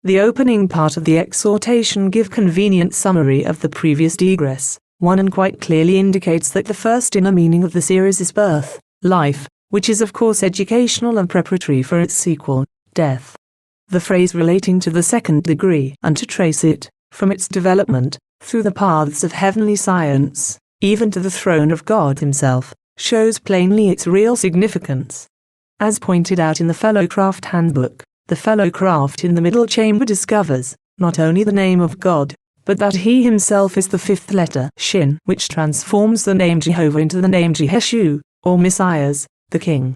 The opening part of the exhortation gives convenient summary of the previous digress, one and quite clearly indicates that the first inner meaning of the series is birth, life, which is of course educational and preparatory for its sequel, death. The phrase relating to the second degree and to trace it, from its development, through the paths of heavenly science, even to the throne of God himself, shows plainly its real significance. As pointed out in the Fellowcraft Handbook, the Fellowcraft in the middle chamber discovers, not only the name of God, but that he himself is the 5th letter, Shin, which transforms the name Jehovah into the name Jeheshu, or Messiahs, the King.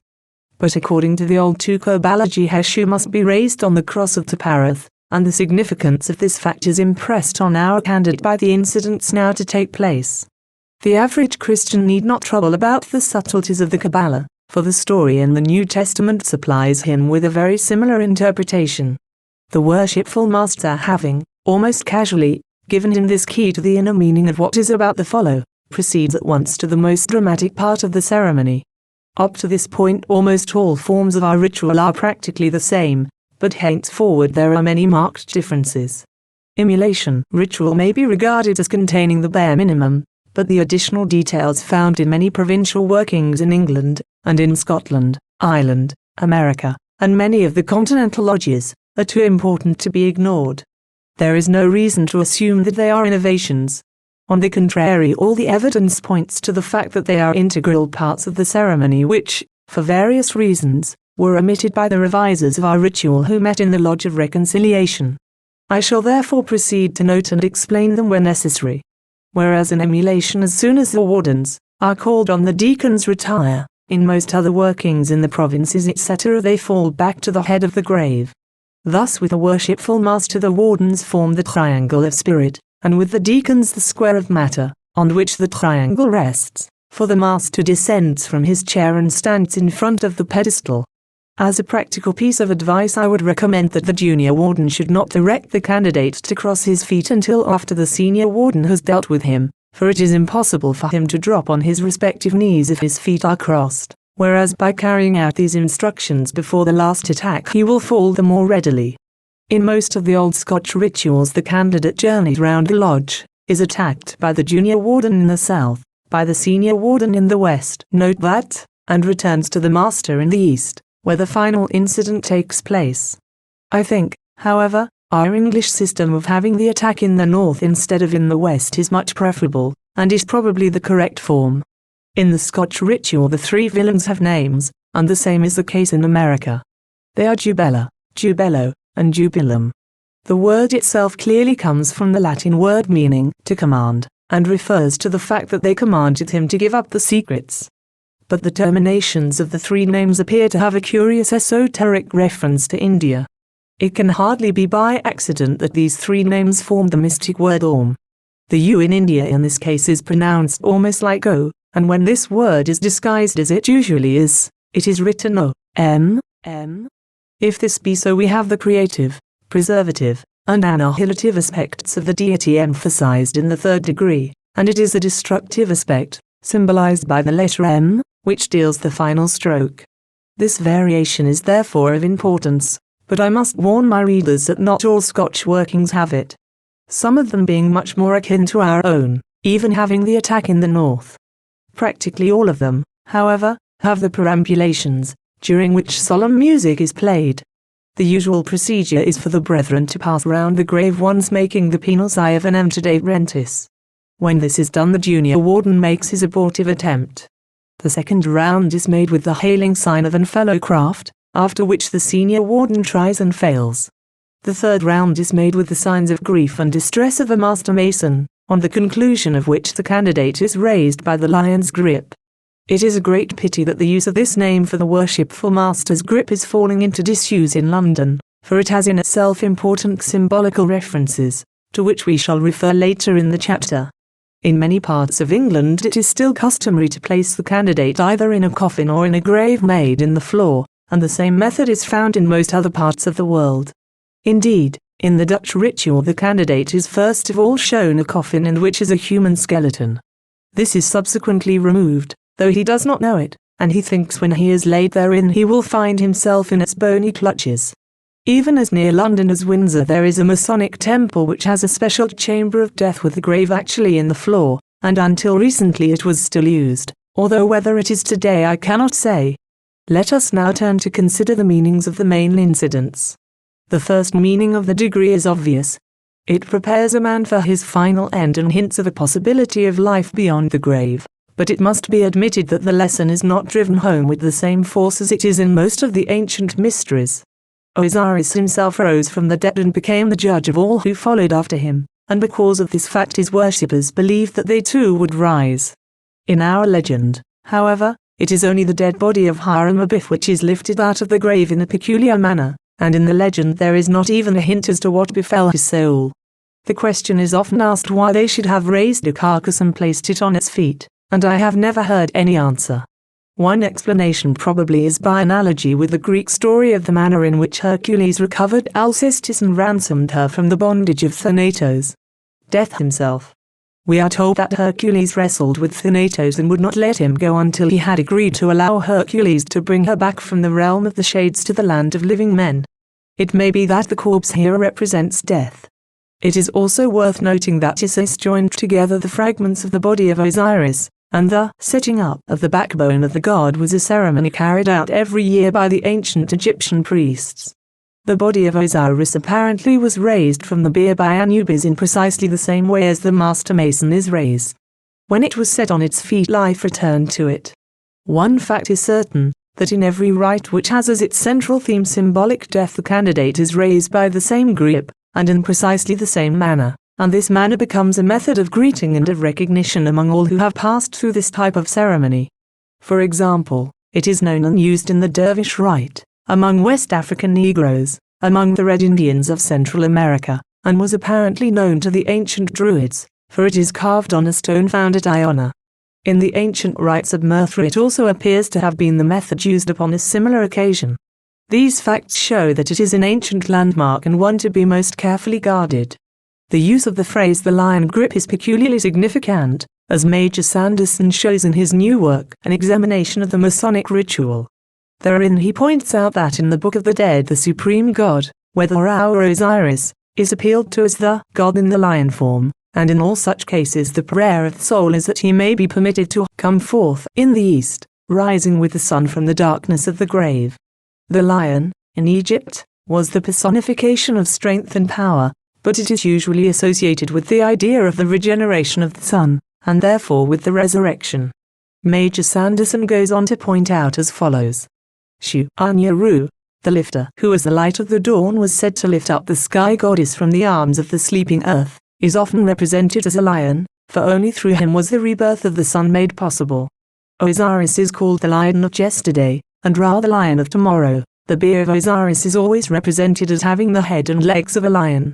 But according to the old Kabbalah, Jeheshu must be raised on the cross of Taparath, and the significance of this fact is impressed on our candidate by the incidents now to take place. The average Christian need not trouble about the subtleties of the Kabbalah, for the story in the New Testament supplies him with a very similar interpretation. The worshipful master having, almost casually, given him this key to the inner meaning of what is about to follow, proceeds at once to the most dramatic part of the ceremony. Up to this point almost all forms of our ritual are practically the same, but henceforward there are many marked differences. Immolation ritual may be regarded as containing the bare minimum, but the additional details found in many provincial workings in England, and in Scotland, Ireland, America, and many of the continental lodges, are too important to be ignored. There is no reason to assume that they are innovations. On the contrary, all the evidence points to the fact that they are integral parts of the ceremony which, for various reasons, were omitted by the revisers of our ritual who met in the Lodge of Reconciliation. I shall therefore proceed to note and explain them where necessary. Whereas in immolation, as soon as the wardens are called on, the deacons retire, in most other workings in the provinces etc. they fall back to the head of the grave. Thus with the worshipful master the wardens form the triangle of spirit, and with the deacons the square of matter, on which the triangle rests, for the master descends from his chair and stands in front of the pedestal. As a practical piece of advice, I would recommend that the junior warden should not direct the candidate to cross his feet until after the senior warden has dealt with him, for it is impossible for him to drop on his respective knees if his feet are crossed, whereas by carrying out these instructions before the last attack he will fall the more readily. In most of the old Scotch rituals the candidate journeys round the lodge, is attacked by the junior warden in the south, by the senior warden in the west, note that, and returns to the master in the east, where the final incident takes place. I think, however, our English system of having the attack in the north instead of in the west is much preferable, and is probably the correct form. In the Scotch ritual the 3 villains have names, and the same is the case in America. They are Jubella, Jubello, and Jubilum. The word itself clearly comes from the Latin word meaning to command, and refers to the fact that they commanded him to give up the secrets. But the terminations of the 3 names appear to have a curious esoteric reference to India. It can hardly be by accident that these 3 names form the mystic word Om. The U in India in this case is pronounced almost like O, and when this word is disguised as it usually is, it is written O-M. If this be so, we have the creative, preservative, and annihilative aspects of the deity emphasized in the 3rd degree, and it is the destructive aspect, symbolized by the letter M, which deals the final stroke. This variation is therefore of importance, but I must warn my readers that not all Scotch workings have it. Some of them being much more akin to our own, even having the attack in the north. Practically all of them, however, have the perambulations, during which solemn music is played. The usual procedure is for the brethren to pass round the grave once making the penal sigh of an emptor rentis. When this is done, the junior warden makes his abortive attempt. The second round is made with the hailing sign of an fellow craft, after which the senior warden tries and fails. The third round is made with the signs of grief and distress of a master mason, on the conclusion of which the candidate is raised by the lion's grip. It is a great pity that the use of this name for the worshipful master's grip is falling into disuse in London, for it has in itself important symbolical references, to which we shall refer later in the chapter. In many parts of England it is still customary to place the candidate either in a coffin or in a grave made in the floor, and the same method is found in most other parts of the world. Indeed, in the Dutch ritual the candidate is first of all shown a coffin in which is a human skeleton. This is subsequently removed, though he does not know it, and he thinks when he is laid therein he will find himself in its bony clutches. Even as near London as Windsor there is a Masonic temple which has a special chamber of death with the grave actually in the floor, and until recently it was still used, although whether it is today I cannot say. Let us now turn to consider the meanings of the main incidents. The first meaning of the degree is obvious. It prepares a man for his final end and hints of a possibility of life beyond the grave. But it must be admitted that the lesson is not driven home with the same force as it is in most of the ancient mysteries. Osiris himself rose from the dead and became the judge of all who followed after him, and because of this fact his worshippers believed that they too would rise. In our legend, however, it is only the dead body of Hiram-Abiff which is lifted out of the grave in a peculiar manner, and in the legend there is not even a hint as to what befell his soul. The question is often asked why they should have raised a carcass and placed it on its feet, and I have never heard any answer. One explanation probably is by analogy with the Greek story of the manner in which Hercules recovered Alcestis and ransomed her from the bondage of Thanatos. Death himself. We are told that Hercules wrestled with Thanatos and would not let him go until he had agreed to allow Hercules to bring her back from the realm of the shades to the land of living men. It may be that the corpse here represents death. It is also worth noting that Isis joined together the fragments of the body of Osiris, and the setting up of the backbone of the god was a ceremony carried out every year by the ancient Egyptian priests. The body of Osiris apparently was raised from the bier by Anubis in precisely the same way as the master mason is raised. When it was set on its feet, life returned to it. One fact is certain, that in every rite which has as its central theme symbolic death the candidate is raised by the same grip, and in precisely the same manner, and this manner becomes a method of greeting and of recognition among all who have passed through this type of ceremony. For example, it is known and used in the dervish rite, among West African Negroes, among the Red Indians of Central America, and was apparently known to the ancient Druids, for it is carved on a stone found at Iona. In the ancient rites of Merthra it also appears to have been the method used upon a similar occasion. These facts show that it is an ancient landmark and one to be most carefully guarded. The use of the phrase "the lion grip" is peculiarly significant, as Major Sanderson shows in his new work, An Examination of the Masonic Ritual. Therein he points out that in the Book of the Dead the supreme god, whether Ra or Osiris, is appealed to as the god in the lion form, and in all such cases the prayer of the soul is that he may be permitted to come forth in the east, rising with the sun from the darkness of the grave. The lion, in Egypt, was the personification of strength and power, but it is usually associated with the idea of the regeneration of the sun, and therefore with the resurrection. Major Sanderson goes on to point out as follows. Shu Anyaru, the lifter, who as the light of the dawn was said to lift up the sky goddess from the arms of the sleeping earth, is often represented as a lion, for only through him was the rebirth of the sun made possible. Osiris is called the lion of yesterday, and Ra the lion of tomorrow. The bier of Osiris is always represented as having the head and legs of a lion.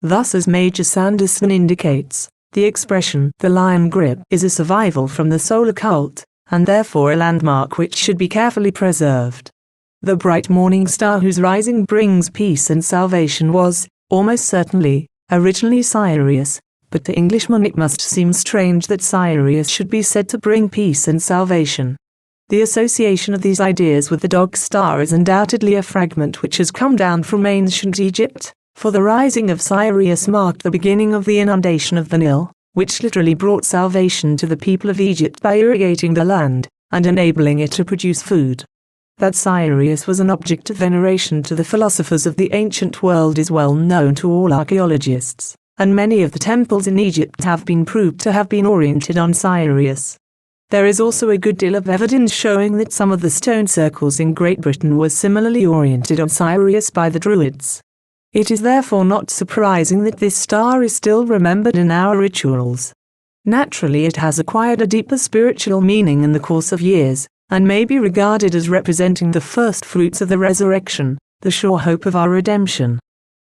Thus, as Major Sanderson indicates, the expression "the lion grip" is a survival from the solar cult, and therefore a landmark which should be carefully preserved. The bright morning star whose rising brings peace and salvation was, almost certainly, originally Sirius, but to Englishmen it must seem strange that Sirius should be said to bring peace and salvation. The association of these ideas with the dog star is undoubtedly a fragment which has come down from ancient Egypt, for the rising of Sirius marked the beginning of the inundation of the Nile, which literally brought salvation to the people of Egypt by irrigating the land, and enabling it to produce food. That Sirius was an object of veneration to the philosophers of the ancient world is well known to all archaeologists, and many of the temples in Egypt have been proved to have been oriented on Sirius. There is also a good deal of evidence showing that some of the stone circles in Great Britain were similarly oriented on Sirius by the Druids. It is therefore not surprising that this star is still remembered in our rituals. Naturally, it has acquired a deeper spiritual meaning in the course of years, and may be regarded as representing the first fruits of the resurrection, the sure hope of our redemption.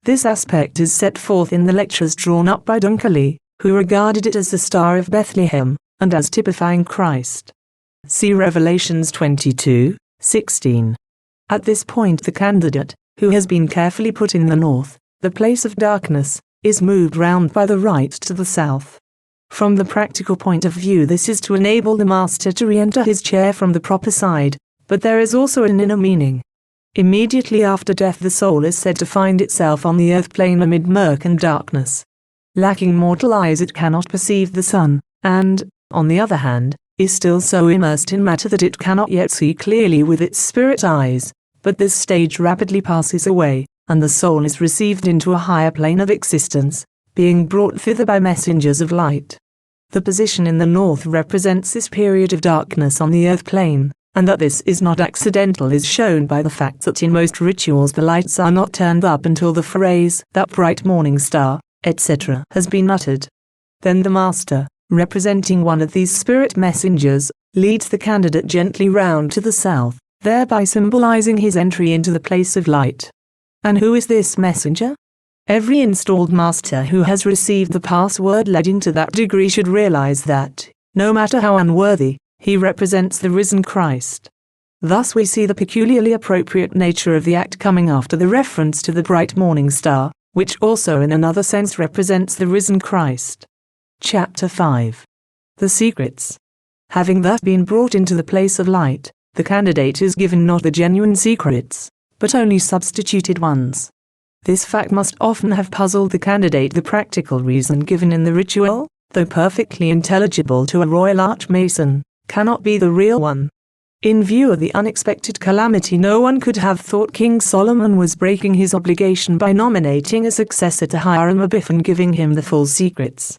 This aspect is set forth in the lectures drawn up by Dunkerley, who regarded it as the Star of Bethlehem, and as typifying Christ. See Revelations 22:16. At this point the candidate, who has been carefully put in the north, the place of darkness, is moved round by the right to the south. From the practical point of view, this is to enable the master to re-enter his chair from the proper side, but there is also an inner meaning. Immediately after death the soul is said to find itself on the earth plane amid murk and darkness. Lacking mortal eyes it cannot perceive the sun, and, on the other hand, is still so immersed in matter that it cannot yet see clearly with its spirit eyes, but this stage rapidly passes away, and the soul is received into a higher plane of existence, being brought thither by messengers of light. The position in the north represents this period of darkness on the earth plane, and that this is not accidental is shown by the fact that in most rituals the lights are not turned up until the phrase, "that bright morning star," etc. has been uttered. Then the master, representing one of these spirit messengers, leads the candidate gently round to the south, thereby symbolizing his entry into the place of light. And who is this messenger? Every installed master who has received the password leading to that degree should realize that, no matter how unworthy, he represents the risen Christ. Thus we see the peculiarly appropriate nature of the act coming after the reference to the bright morning star, which also in another sense represents the risen Christ. Chapter 5. The Secrets. Having thus been brought into the place of light, the candidate is given not the genuine secrets, but only substituted ones. This fact must often have puzzled the candidate. The practical reason given in the ritual, though perfectly intelligible to a Royal Archmason, cannot be the real one. In view of the unexpected calamity, no one could have thought King Solomon was breaking his obligation by nominating a successor to Hiram Abiff and giving him the full secrets.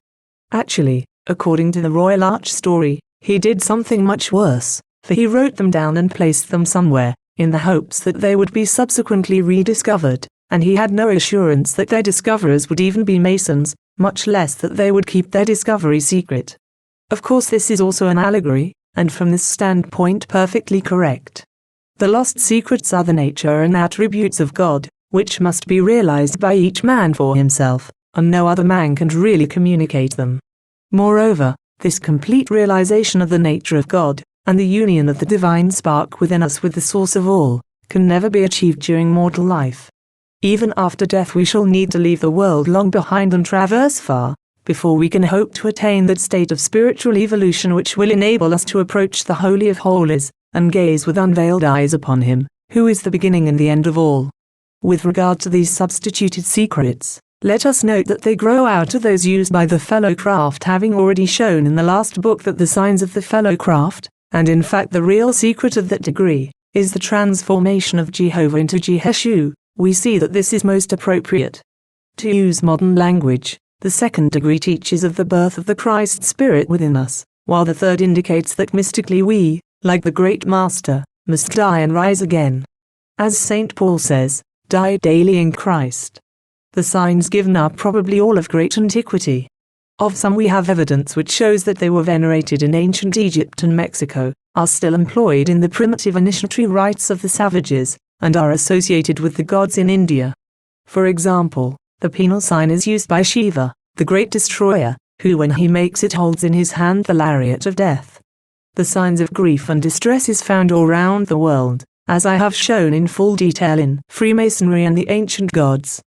Actually, according to the Royal Arch story, he did something much worse, for he wrote them down and placed them somewhere, in the hopes that they would be subsequently rediscovered, and he had no assurance that their discoverers would even be Masons, much less that they would keep their discovery secret. Of course this is also an allegory, and from this standpoint perfectly correct. The lost secrets are the nature and attributes of God, which must be realized by each man for himself, and no other man can really communicate them. Moreover, this complete realization of the nature of God, and the union of the divine spark within us with the source of all, can never be achieved during mortal life. Even after death we shall need to leave the world long behind and traverse far, before we can hope to attain that state of spiritual evolution which will enable us to approach the Holy of Holies, and gaze with unveiled eyes upon Him, who is the beginning and the end of all. With regard to these substituted secrets, let us note that they grow out of those used by the fellow craft, having already shown in the last book that the signs of the fellow craft, and in fact the real secret of that degree, is the transformation of Jehovah into Jeheshu. We see that this is most appropriate. To use modern language, the second degree teaches of the birth of the Christ Spirit within us, while the third indicates that mystically we, like the great Master, must die and rise again. As St. Paul says, die daily in Christ. The signs given are probably all of great antiquity. Of some we have evidence which shows that they were venerated in ancient Egypt and Mexico, are still employed in the primitive initiatory rites of the savages, and are associated with the gods in India. For example, the penal sign is used by Shiva, the great destroyer, who when he makes it holds in his hand the lariat of death. The signs of grief and distress is found all round the world, as I have shown in full detail in Freemasonry and the Ancient Gods.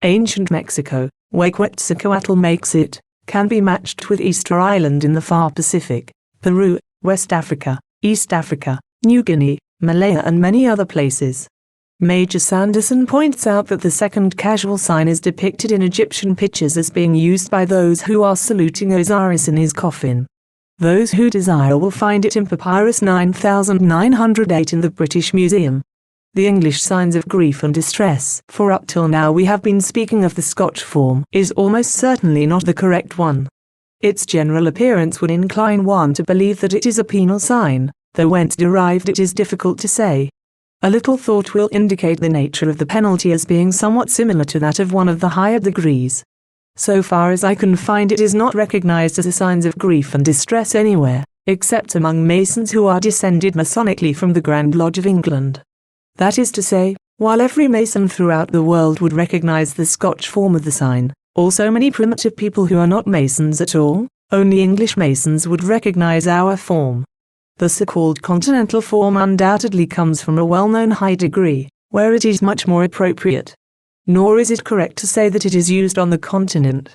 Ancient Mexico, where Quetzalcoatl makes it, can be matched with Easter Island in the far Pacific, Peru, West Africa, East Africa, New Guinea, Malaya and many other places. Major Sanderson points out that the second casual sign is depicted in Egyptian pictures as being used by those who are saluting Osiris in his coffin. Those who desire will find it in Papyrus 9908 in the British Museum. The English signs of grief and distress, for up till now we have been speaking of the Scotch form, is almost certainly not the correct one. Its general appearance would incline one to believe that it is a penal sign, though whence derived it is difficult to say. A little thought will indicate the nature of the penalty as being somewhat similar to that of one of the higher degrees. So far as I can find, it is not recognized as a sign of grief and distress anywhere, except among Masons who are descended Masonically from the Grand Lodge of England. That is to say, while every Mason throughout the world would recognize the Scotch form of the sign, also many primitive people who are not Masons at all, only English Masons would recognize our form. The so-called continental form undoubtedly comes from a well-known high degree, where it is much more appropriate. Nor is it correct to say that it is used on the continent.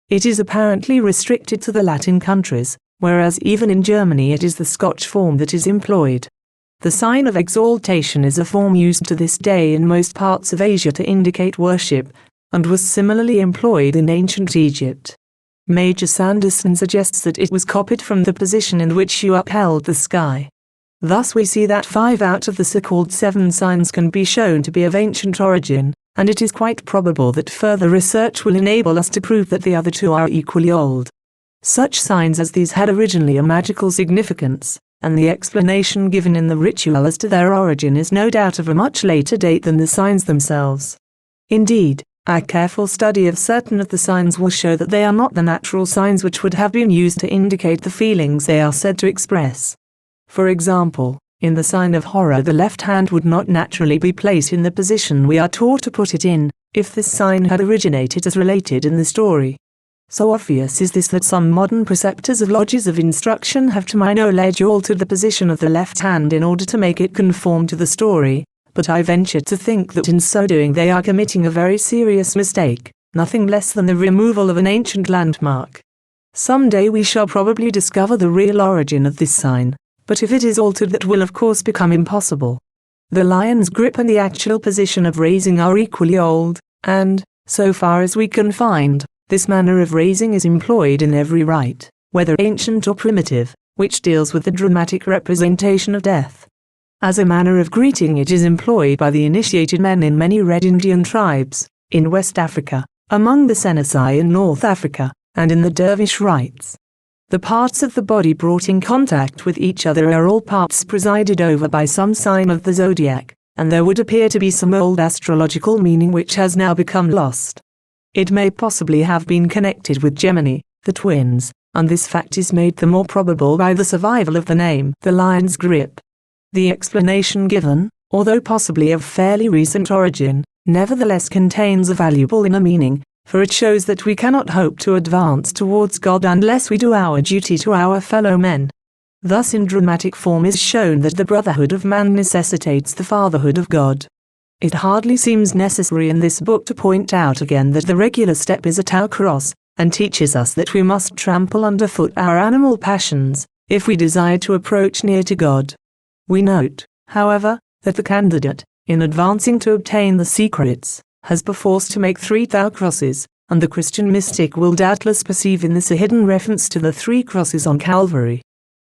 It is apparently restricted to the Latin countries, whereas even in Germany it is the Scotch form that is employed. The sign of exaltation is a form used to this day in most parts of Asia to indicate worship, and was similarly employed in ancient Egypt. Major Sanderson suggests that it was copied from the position in which you upheld the sky. Thus we see that 5 out of the so-called 7 signs can be shown to be of ancient origin, and it is quite probable that further research will enable us to prove that the other 2 are equally old. Such signs as these had originally a magical significance, and the explanation given in the ritual as to their origin is no doubt of a much later date than the signs themselves. Indeed, a careful study of certain of the signs will show that they are not the natural signs which would have been used to indicate the feelings they are said to express. For example, in the sign of horror the left hand would not naturally be placed in the position we are taught to put it in, if this sign had originated as related in the story. So obvious is this that some modern preceptors of lodges of instruction have to my knowledge altered the position of the left hand in order to make it conform to the story, but I venture to think that in so doing they are committing a very serious mistake, nothing less than the removal of an ancient landmark. Some day we shall probably discover the real origin of this sign, but if it is altered that will of course become impossible. The lion's grip and the actual position of raising are equally old, and, so far as we can find, this manner of raising is employed in every rite, whether ancient or primitive, which deals with the dramatic representation of death. As a manner of greeting it is employed by the initiated men in many Red Indian tribes, in West Africa, among the Senussi in North Africa, and in the dervish rites. The parts of the body brought in contact with each other are all parts presided over by some sign of the zodiac, and there would appear to be some old astrological meaning which has now become lost. It may possibly have been connected with Gemini, the twins, and this fact is made the more probable by the survival of the name, the lion's grip. The explanation given, although possibly of fairly recent origin, nevertheless contains a valuable inner meaning, for it shows that we cannot hope to advance towards God unless we do our duty to our fellow men. Thus in dramatic form is shown that the brotherhood of man necessitates the fatherhood of God. It hardly seems necessary in this book to point out again that the regular step is a Tau cross, and teaches us that we must trample underfoot our animal passions, if we desire to approach near to God. We note, however, that the candidate, in advancing to obtain the secrets, has perforce to make 3 Tau crosses, and the Christian mystic will doubtless perceive in this a hidden reference to the 3 crosses on Calvary.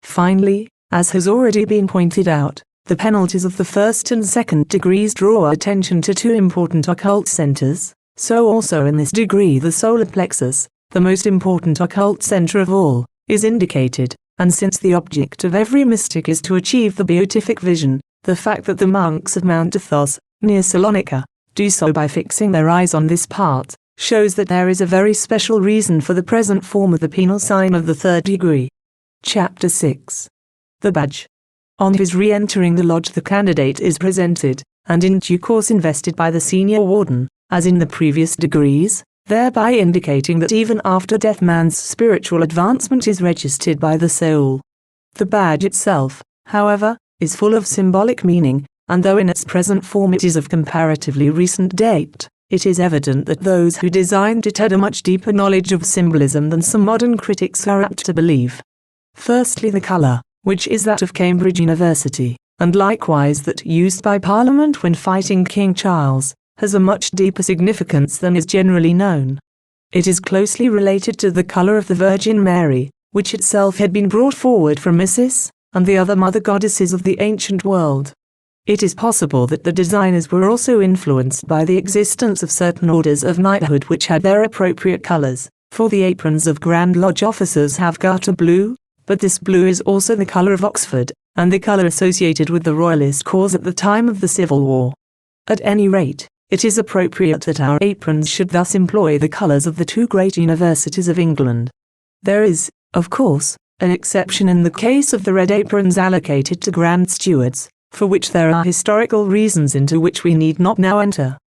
Finally, as has already been pointed out, the penalties of the 1st and 2nd degrees draw attention to 2 important occult centers, so also in this degree the solar plexus, the most important occult center of all, is indicated. And since the object of every mystic is to achieve the beatific vision, the fact that the monks of Mount Athos, near Salonika, do so by fixing their eyes on this part, shows that there is a very special reason for the present form of the penal sign of the 3rd degree. Chapter 6. The Badge. On his re-entering the lodge the candidate is presented, and in due course invested by the senior warden, as in the previous degrees, thereby indicating that even after death man's spiritual advancement is registered by the soul. The badge itself, however, is full of symbolic meaning, and though in its present form it is of comparatively recent date, it is evident that those who designed it had a much deeper knowledge of symbolism than some modern critics are apt to believe. Firstly, the colour, which is that of Cambridge University, and likewise that used by Parliament when fighting King Charles, has a much deeper significance than is generally known. It is closely related to the colour of the Virgin Mary, which itself had been brought forward from Isis and the other mother goddesses of the ancient world. It is possible that the designers were also influenced by the existence of certain orders of knighthood which had their appropriate colors, for the aprons of Grand Lodge officers have garter blue, but this blue is also the color of Oxford, and the color associated with the royalist cause at the time of the Civil War. At any rate, it is appropriate that our aprons should thus employ the colors of the two great universities of England. There is, of course, an exception in the case of the red aprons allocated to Grand Stewards, for which there are historical reasons into which we need not now enter.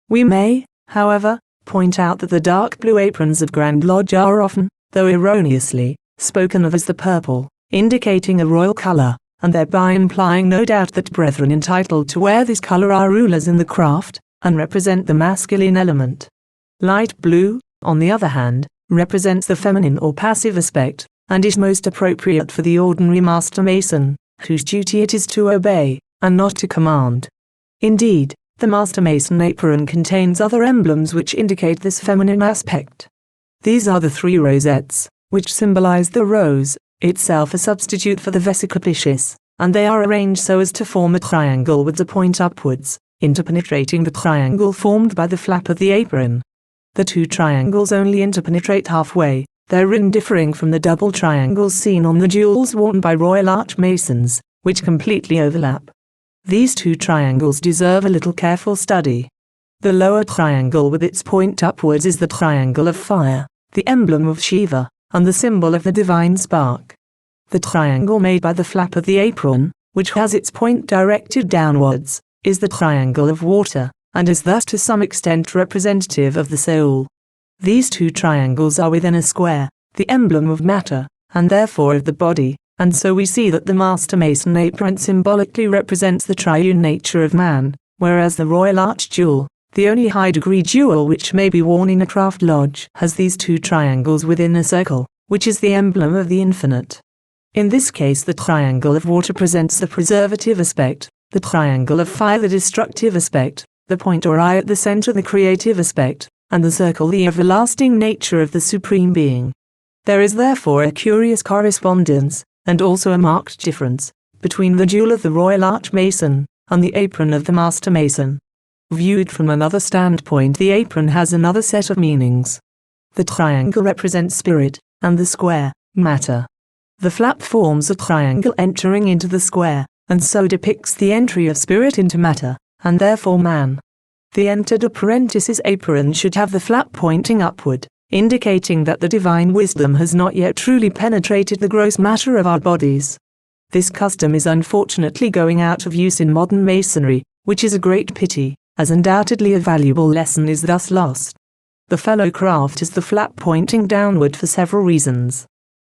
We may, however, point out that the dark blue aprons of Grand Lodge are often, though erroneously, spoken of as the purple, indicating a royal color, and thereby implying no doubt that brethren entitled to wear this color are rulers in the craft, and represent the masculine element. Light blue, on the other hand, represents the feminine or passive aspect, and is most appropriate for the ordinary master mason, whose duty it is to obey, and not to command. Indeed, the master mason apron contains other emblems which indicate this feminine aspect. These are the three rosettes, which symbolize the rose, itself a substitute for the vesica piscis, and they are arranged so as to form a triangle with the point upwards, interpenetrating the triangle formed by the flap of the apron. The two triangles only interpenetrate halfway, therein differing from the double triangles seen on the jewels worn by Royal Archmasons, which completely overlap. These two triangles deserve a little careful study. The lower triangle with its point upwards is the triangle of fire, the emblem of Shiva, and the symbol of the divine spark. The triangle made by the flap of the apron, which has its point directed downwards, is the triangle of water, and is thus to some extent representative of the soul. These two triangles are within a square, the emblem of matter, and therefore of the body, and so we see that the master mason apron symbolically represents the triune nature of man, whereas the Royal Arch jewel, the only high-degree jewel which may be worn in a craft lodge, has these two triangles within a circle, which is the emblem of the infinite. In this case the triangle of water presents the preservative aspect, the triangle of fire the destructive aspect, the point or eye at the center the creative aspect, and the circle the everlasting nature of the Supreme Being. There is therefore a curious correspondence, and also a marked difference, between the jewel of the Royal Archmason and the apron of the Master Mason. Viewed from another standpoint, the apron has another set of meanings. The triangle represents spirit, and the square, matter. The flap forms a triangle entering into the square, and so depicts the entry of spirit into matter, and therefore man. The entered apprentice's apron should have the flap pointing upward, indicating that the divine wisdom has not yet truly penetrated the gross matter of our bodies. This custom is unfortunately going out of use in modern masonry, which is a great pity, as undoubtedly a valuable lesson is thus lost. The fellow craft is the flap pointing downward for several reasons.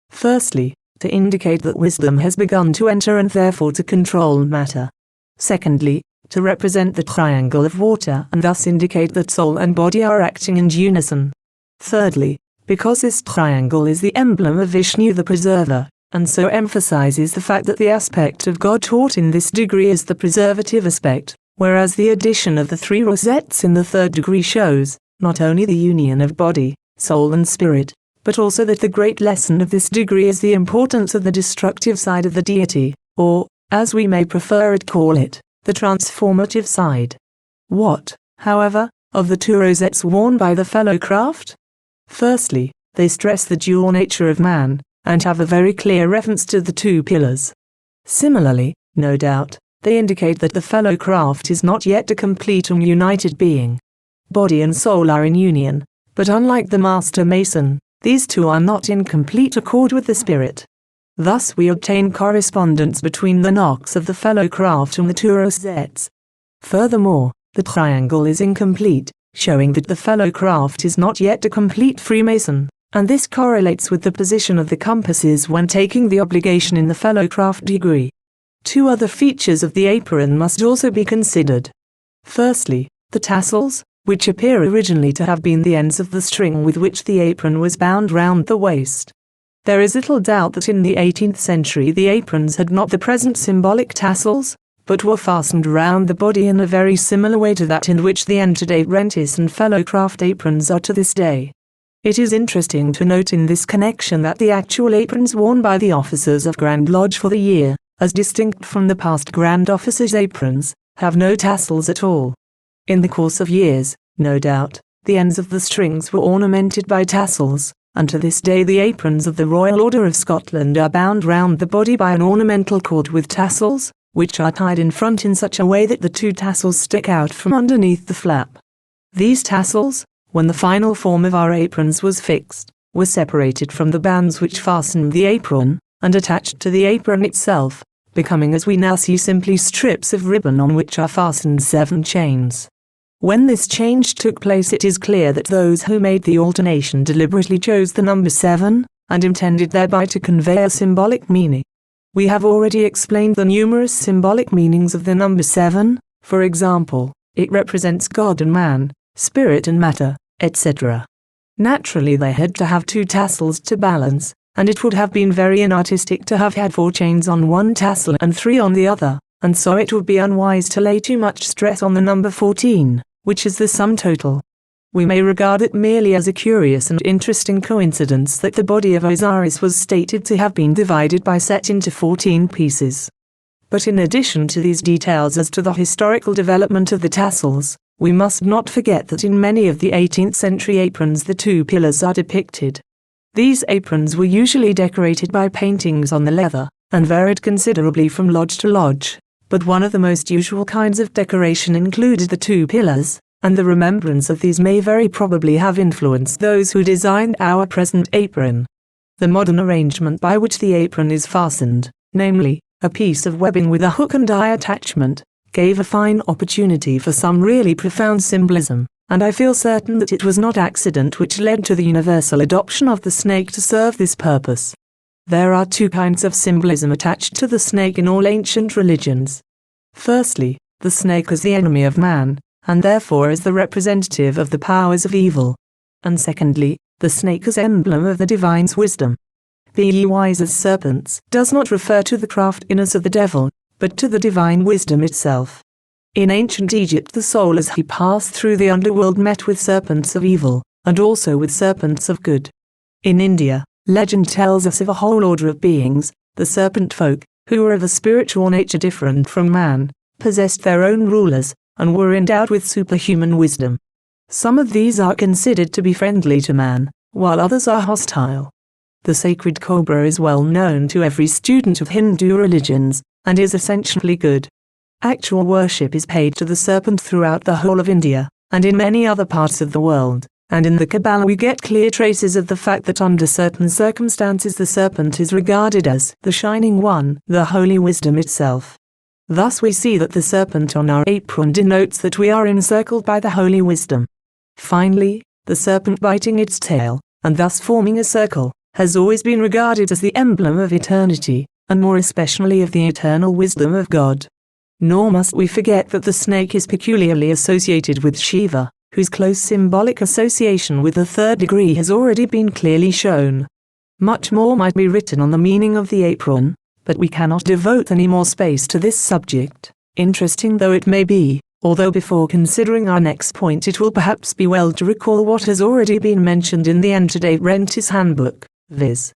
Firstly, to indicate that wisdom has begun to enter and therefore to control matter. Secondly, to represent the triangle of water and thus indicate that soul and body are acting in unison. Thirdly, because this triangle is the emblem of Vishnu the Preserver, and so emphasizes the fact that the aspect of God taught in this degree is the preservative aspect, whereas the addition of the three rosettes in the third degree shows, not only the union of body, soul and spirit, but also that the great lesson of this degree is the importance of the destructive side of the deity, or, as we may prefer to call it, the transformative side. What, however, of the two rosettes worn by the fellow craft? Firstly, they stress the dual nature of man, and have a very clear reference to the two pillars. Similarly, no doubt, they indicate that the fellow craft is not yet a complete and united being. Body and soul are in union, but unlike the master mason, these two are not in complete accord with the spirit. Thus we obtain correspondence between the knocks of the fellow craft and the two rosettes. Furthermore, the triangle is incomplete, showing that the fellow craft is not yet a complete Freemason, and this correlates with the position of the compasses when taking the obligation in the fellow craft degree. Two other features of the apron must also be considered. Firstly, the tassels, which appear originally to have been the ends of the string with which the apron was bound round the waist. There is little doubt that in the 18th century the aprons had not the present symbolic tassels, but were fastened round the body in a very similar way to that in which the entered apprentice and fellow craft aprons are to this day. It is interesting to note in this connection that the actual aprons worn by the officers of Grand Lodge for the year, as distinct from the past Grand Officers' aprons, have no tassels at all. In the course of years, no doubt, the ends of the strings were ornamented by tassels, and to this day the aprons of the Royal Order of Scotland are bound round the body by an ornamental cord with tassels, which are tied in front in such a way that the two tassels stick out from underneath the flap. These tassels, when the final form of our aprons was fixed, were separated from the bands which fastened the apron, and attached to the apron itself, becoming as we now see simply strips of ribbon on which are fastened 7 chains. When this change took place, it is clear that those who made the alternation deliberately chose the number 7, and intended thereby to convey a symbolic meaning. We have already explained the numerous symbolic meanings of the number 7, for example, it represents God and man, spirit and matter, etc. Naturally they had to have 2 tassels to balance, and it would have been very inartistic to have had 4 chains on one tassel and 3 on the other, and so it would be unwise to lay too much stress on the number 14, which is the sum total. We may regard it merely as a curious and interesting coincidence that the body of Osiris was stated to have been divided by Set into 14 pieces. But in addition to these details as to the historical development of the tassels, we must not forget that in many of the 18th century aprons the 2 pillars are depicted. These aprons were usually decorated by paintings on the leather, and varied considerably from lodge to lodge, but one of the most usual kinds of decoration included the 2 pillars, and the remembrance of these may very probably have influenced those who designed our present apron. The modern arrangement by which the apron is fastened, namely, a piece of webbing with a hook and eye attachment, gave a fine opportunity for some really profound symbolism, and I feel certain that it was not accident which led to the universal adoption of the snake to serve this purpose. There are 2 kinds of symbolism attached to the snake in all ancient religions. Firstly, the snake is the enemy of man, and therefore is the representative of the powers of evil. And secondly, the snake is emblem of the divine's wisdom. Be ye wise as serpents does not refer to the craftiness of the devil, but to the divine wisdom itself. In ancient Egypt the soul as he passed through the underworld met with serpents of evil, and also with serpents of good. In India, legend tells us of a whole order of beings, the serpent folk, who were of a spiritual nature different from man, possessed their own rulers, and were endowed with superhuman wisdom. Some of these are considered to be friendly to man, while others are hostile. The sacred cobra is well known to every student of Hindu religions, and is essentially good. Actual worship is paid to the serpent throughout the whole of India, and in many other parts of the world, and in the Kabbalah we get clear traces of the fact that under certain circumstances the serpent is regarded as the Shining One, the Holy Wisdom itself. Thus we see that the serpent on our apron denotes that we are encircled by the Holy Wisdom. Finally, the serpent biting its tail, and thus forming a circle, has always been regarded as the emblem of eternity, and more especially of the eternal wisdom of God. Nor must we forget that the snake is peculiarly associated with Shiva, whose close symbolic association with the 3rd degree has already been clearly shown. Much more might be written on the meaning of the apron, but we cannot devote any more space to this subject, interesting though it may be, although before considering our next point it will perhaps be well to recall what has already been mentioned in the Antiday-Rentis Handbook, viz.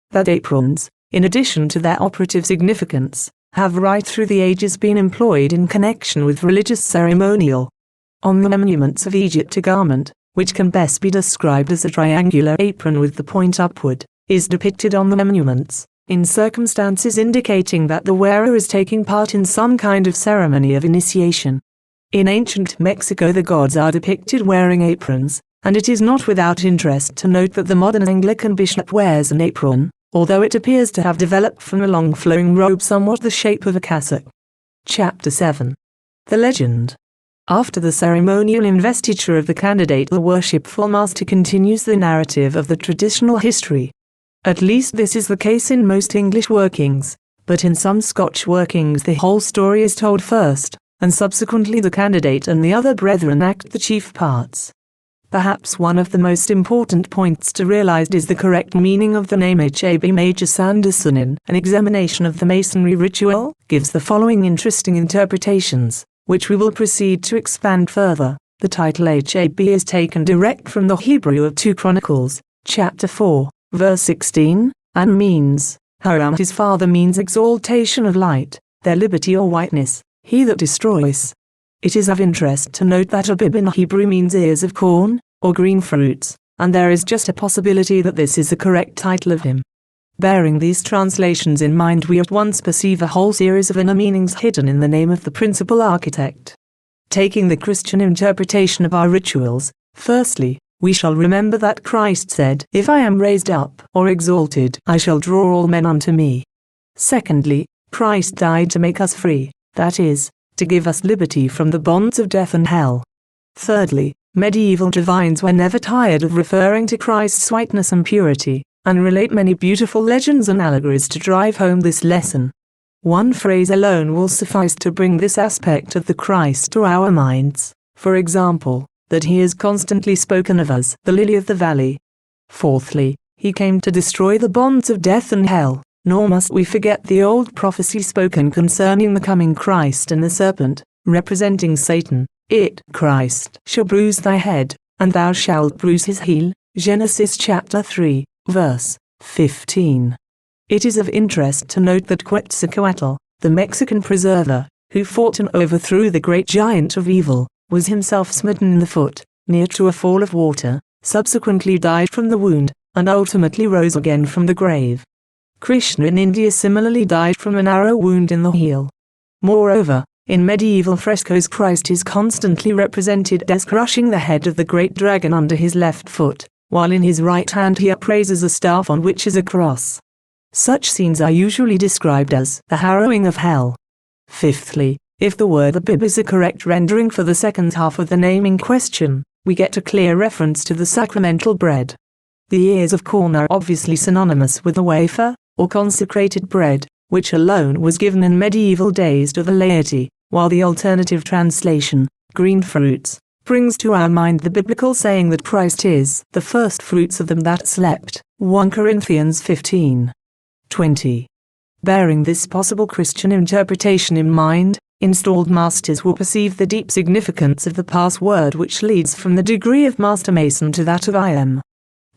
that aprons, in addition to their operative significance, have right through the ages been employed in connection with religious ceremonial. On the monuments of Egypt a garment, which can best be described as a triangular apron with the point upward, is depicted on the monuments, in circumstances indicating that the wearer is taking part in some kind of ceremony of initiation. In ancient Mexico the gods are depicted wearing aprons, and it is not without interest to note that the modern Anglican bishop wears an apron, although it appears to have developed from a long flowing robe somewhat the shape of a cassock. Chapter 7. The Legend. After the ceremonial investiture of the candidate, the worshipful master continues the narrative of the traditional history. At least this is the case in most English workings, but in some Scotch workings the whole story is told first, and subsequently the candidate and the other brethren act the chief parts. Perhaps one of the most important points to realize is the correct meaning of the name H.A.B. Major Sanderson in An Examination of the Masonry Ritual gives the following interesting interpretations, which we will proceed to expand further. The title HAB is taken direct from the Hebrew of 2 Chronicles, chapter 4, verse 16, and means, Haram his father means exaltation of light, their liberty or whiteness, he that destroys. It is of interest to note that Abib in Hebrew means ears of corn, or green fruits, and there is just a possibility that this is the correct title of him. Bearing these translations in mind, we at once perceive a whole series of inner meanings hidden in the name of the principal architect. Taking the Christian interpretation of our rituals, firstly, we shall remember that Christ said, "If I am raised up or exalted, I shall draw all men unto me." Secondly, Christ died to make us free, that is, to give us liberty from the bonds of death and hell. Thirdly, medieval divines were never tired of referring to Christ's whiteness and purity, and relate many beautiful legends and allegories to drive home this lesson. One phrase alone will suffice to bring this aspect of the Christ to our minds, for example, that he is constantly spoken of as the lily of the valley. Fourthly, he came to destroy the bonds of death and hell, nor must we forget the old prophecy spoken concerning the coming Christ and the serpent, representing Satan. It, Christ, shall bruise thy head, and thou shalt bruise his heel. Genesis chapter 3, verse 15. It is of interest to note that Quetzalcoatl, the Mexican preserver, who fought and overthrew the great giant of evil, was himself smitten in the foot, near to a fall of water, subsequently died from the wound, and ultimately rose again from the grave. Krishna in India similarly died from an arrow wound in the heel. Moreover, in medieval frescoes Christ is constantly represented as crushing the head of the great dragon under his left foot, while in his right hand he upraises a staff on which is a cross. Such scenes are usually described as the harrowing of hell. Fifthly, if the word Abib is a correct rendering for the second half of the name in question, we get a clear reference to the sacramental bread. The ears of corn are obviously synonymous with the wafer, or consecrated bread, which alone was given in medieval days to the laity, while the alternative translation, green fruits, brings to our mind the biblical saying that Christ is the first fruits of them that slept, 1 Corinthians 15:20. Bearing this possible Christian interpretation in mind, installed masters will perceive the deep significance of the password which leads from the degree of Master Mason to that of IM.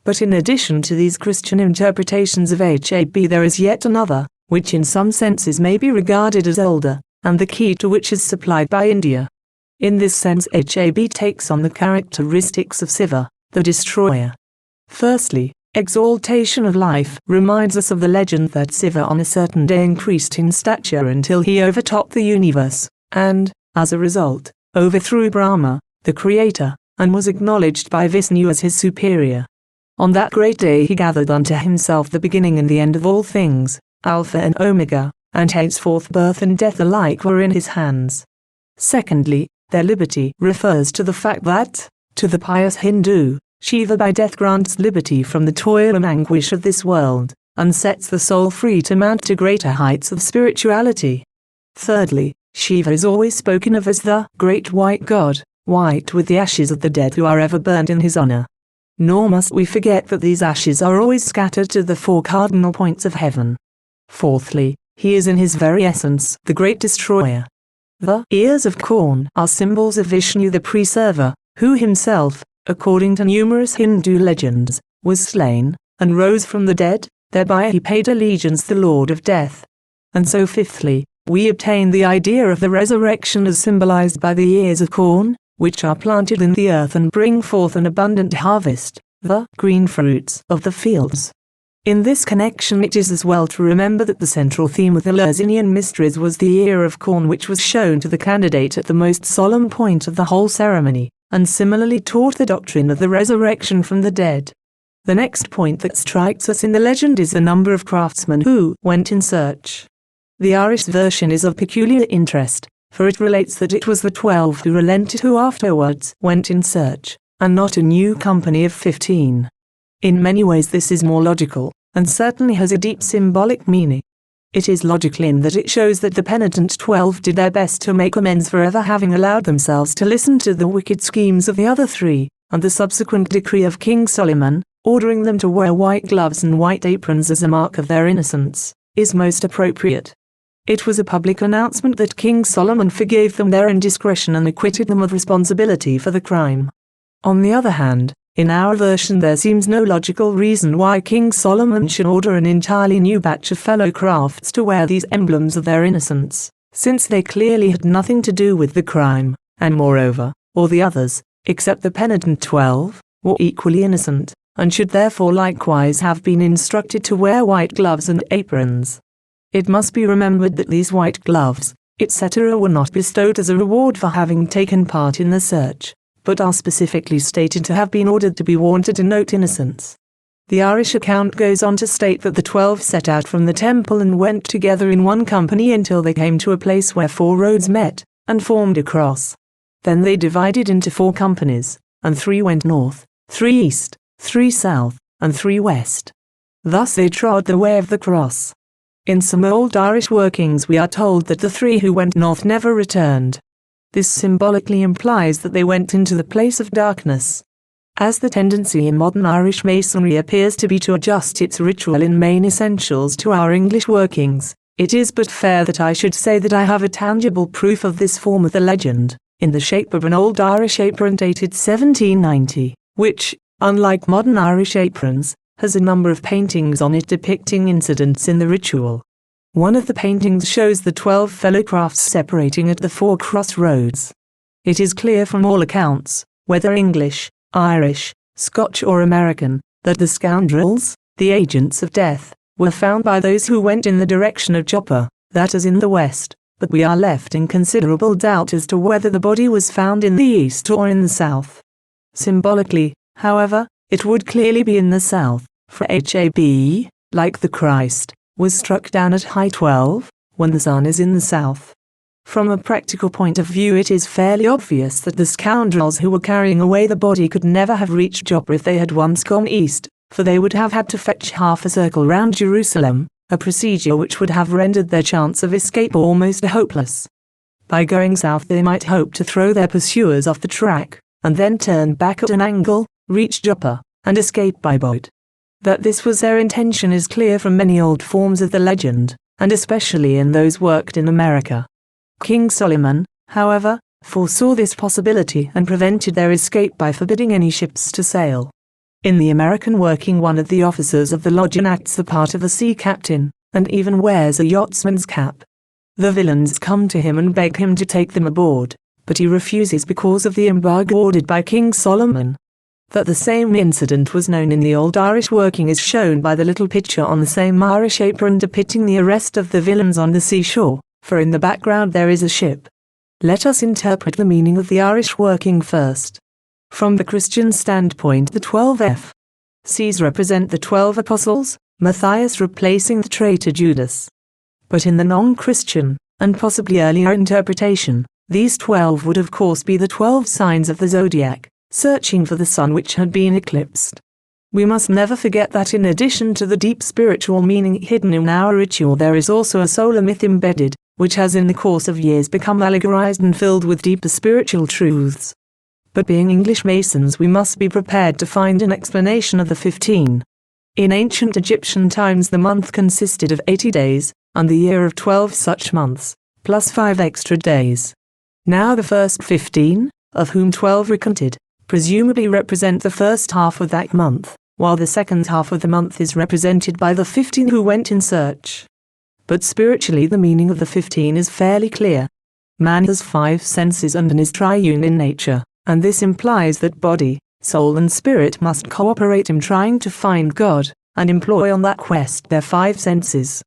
But in addition to these Christian interpretations of HAB, there is yet another, which in some senses may be regarded as older, and the key to which is supplied by India. In this sense HAB takes on the characteristics of Siva, the destroyer. Firstly, exaltation of life reminds us of the legend that Siva on a certain day increased in stature until he overtopped the universe, and, as a result, overthrew Brahma, the creator, and was acknowledged by Vishnu as his superior. On that great day he gathered unto himself the beginning and the end of all things, Alpha and Omega, and henceforth birth and death alike were in his hands. Secondly, their liberty refers to the fact that, to the pious Hindu, Shiva by death grants liberty from the toil and anguish of this world, and sets the soul free to mount to greater heights of spirituality. Thirdly, Shiva is always spoken of as the great white god, white with the ashes of the dead who are ever burned in his honor. Nor must we forget that these ashes are always scattered to the 4 cardinal points of heaven. Fourthly, he is in his very essence the great destroyer. The ears of corn are symbols of Vishnu the preserver, who himself, according to numerous Hindu legends, was slain, and rose from the dead, thereby he paid allegiance to the Lord of Death. And so fifthly, we obtain the idea of the resurrection as symbolized by the ears of corn, which are planted in the earth and bring forth an abundant harvest, the green fruits of the fields. In this connection it is as well to remember that the central theme of the Eleusinian mysteries was the ear of corn which was shown to the candidate at the most solemn point of the whole ceremony, and similarly taught the doctrine of the resurrection from the dead. The next point that strikes us in the legend is the number of craftsmen who went in search. The Irish version is of peculiar interest, for it relates that it was the 12 who relented who afterwards went in search, and not a new company of 15. In many ways this is more logical, and certainly has a deep symbolic meaning. It is logical in that it shows that the penitent 12 did their best to make amends for ever having allowed themselves to listen to the wicked schemes of the other 3, and the subsequent decree of King Solomon, ordering them to wear white gloves and white aprons as a mark of their innocence, is most appropriate. It was a public announcement that King Solomon forgave them their indiscretion and acquitted them of responsibility for the crime. On the other hand, in our version there seems no logical reason why King Solomon should order an entirely new batch of fellow crafts to wear these emblems of their innocence, since they clearly had nothing to do with the crime, and moreover, all the others, except the penitent 12, were equally innocent, and should therefore likewise have been instructed to wear white gloves and aprons. It must be remembered that these white gloves, etc. were not bestowed as a reward for having taken part in the search, but are specifically stated to have been ordered to be worn to denote innocence. The Irish account goes on to state that the 12 set out from the temple and went together in one company until they came to a place where 4 roads met, and formed a cross. Then they divided into 4 companies, and 3 went north, 3 east, 3 south, and 3 west. Thus they trod the way of the cross. In some old Irish workings we are told that the 3 who went north never returned. This symbolically implies that they went into the place of darkness. As the tendency in modern Irish Masonry appears to be to adjust its ritual in main essentials to our English workings, it is but fair that I should say that I have a tangible proof of this form of the legend, in the shape of an old Irish apron dated 1790, which, unlike modern Irish aprons, has a number of paintings on it depicting incidents in the ritual. One of the paintings shows the 12 fellow crafts separating at the 4 crossroads. It is clear from all accounts, whether English, Irish, Scotch or American, that the scoundrels, the agents of death, were found by those who went in the direction of Joppa, that is in the west, but we are left in considerable doubt as to whether the body was found in the east or in the south. Symbolically, however, it would clearly be in the south, for Hab, like the Christ, was struck down at high 12, when the sun is in the south. From a practical point of view it is fairly obvious that the scoundrels who were carrying away the body could never have reached Joppa if they had once gone east, for they would have had to fetch half a circle round Jerusalem, a procedure which would have rendered their chance of escape almost hopeless. By going south they might hope to throw their pursuers off the track, and then turn back at an angle, reach Joppa, and escape by boat. That this was their intention is clear from many old forms of the legend, and especially in those worked in America. King Solomon, however, foresaw this possibility and prevented their escape by forbidding any ships to sail. In the American working one of the officers of the lodge enacts the part of a sea captain, and even wears a yachtsman's cap. The villains come to him and beg him to take them aboard, but he refuses because of the embargo ordered by King Solomon. That the same incident was known in the old Irish working is shown by the little picture on the same Irish apron depicting the arrest of the villains on the seashore, for in the background there is a ship. Let us interpret the meaning of the Irish working first. From the Christian standpoint, the 12 F's represent the 12 apostles, Matthias replacing the traitor Judas. But in the non-Christian, and possibly earlier interpretation, these 12 would of course be the 12 signs of the zodiac, searching for the sun which had been eclipsed. We must never forget that in addition to the deep spiritual meaning hidden in our ritual there is also a solar myth embedded, which has in the course of years become allegorized and filled with deeper spiritual truths. But being English Masons we must be prepared to find an explanation of the 15. In ancient Egyptian times the month consisted of 80 days, and the year of 12 such months, plus 5 extra days. Now the first 15, of whom 12 were counted, presumably represent the first half of that month, while the second half of the month is represented by the 15 who went in search. But spiritually the meaning of the 15 is fairly clear. Man has 5 senses and is triune in nature, and this implies that body, soul and spirit must cooperate in trying to find God, and employ on that quest their 5 senses.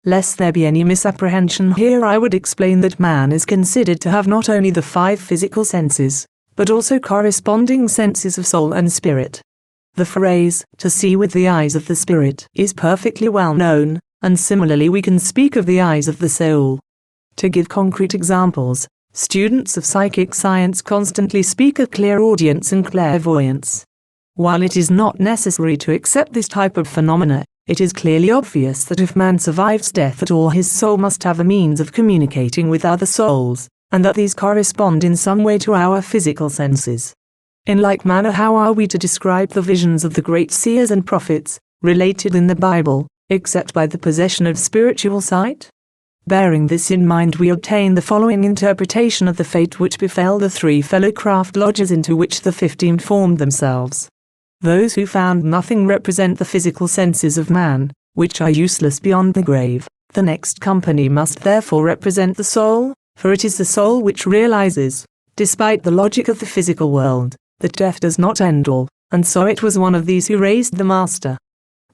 Lest there be any misapprehension here I would explain that man is considered to have not only the 5 physical senses, but also corresponding senses of soul and spirit. The phrase, to see with the eyes of the spirit, is perfectly well known, and similarly we can speak of the eyes of the soul. To give concrete examples, students of psychic science constantly speak of clairaudience and clairvoyance. While it is not necessary to accept this type of phenomena, it is clearly obvious that if man survives death at all his soul must have a means of communicating with other souls, and that these correspond in some way to our physical senses. In like manner how are we to describe the visions of the great seers and prophets, related in the Bible, except by the possession of spiritual sight? Bearing this in mind, we obtain the following interpretation of the fate which befell the 3 fellow craft lodgers into which the 15 formed themselves. Those who found nothing represent the physical senses of man, which are useless beyond the grave. The next company must therefore represent the soul, for it is the soul which realizes, despite the logic of the physical world, that death does not end all, and so it was one of these who raised the master.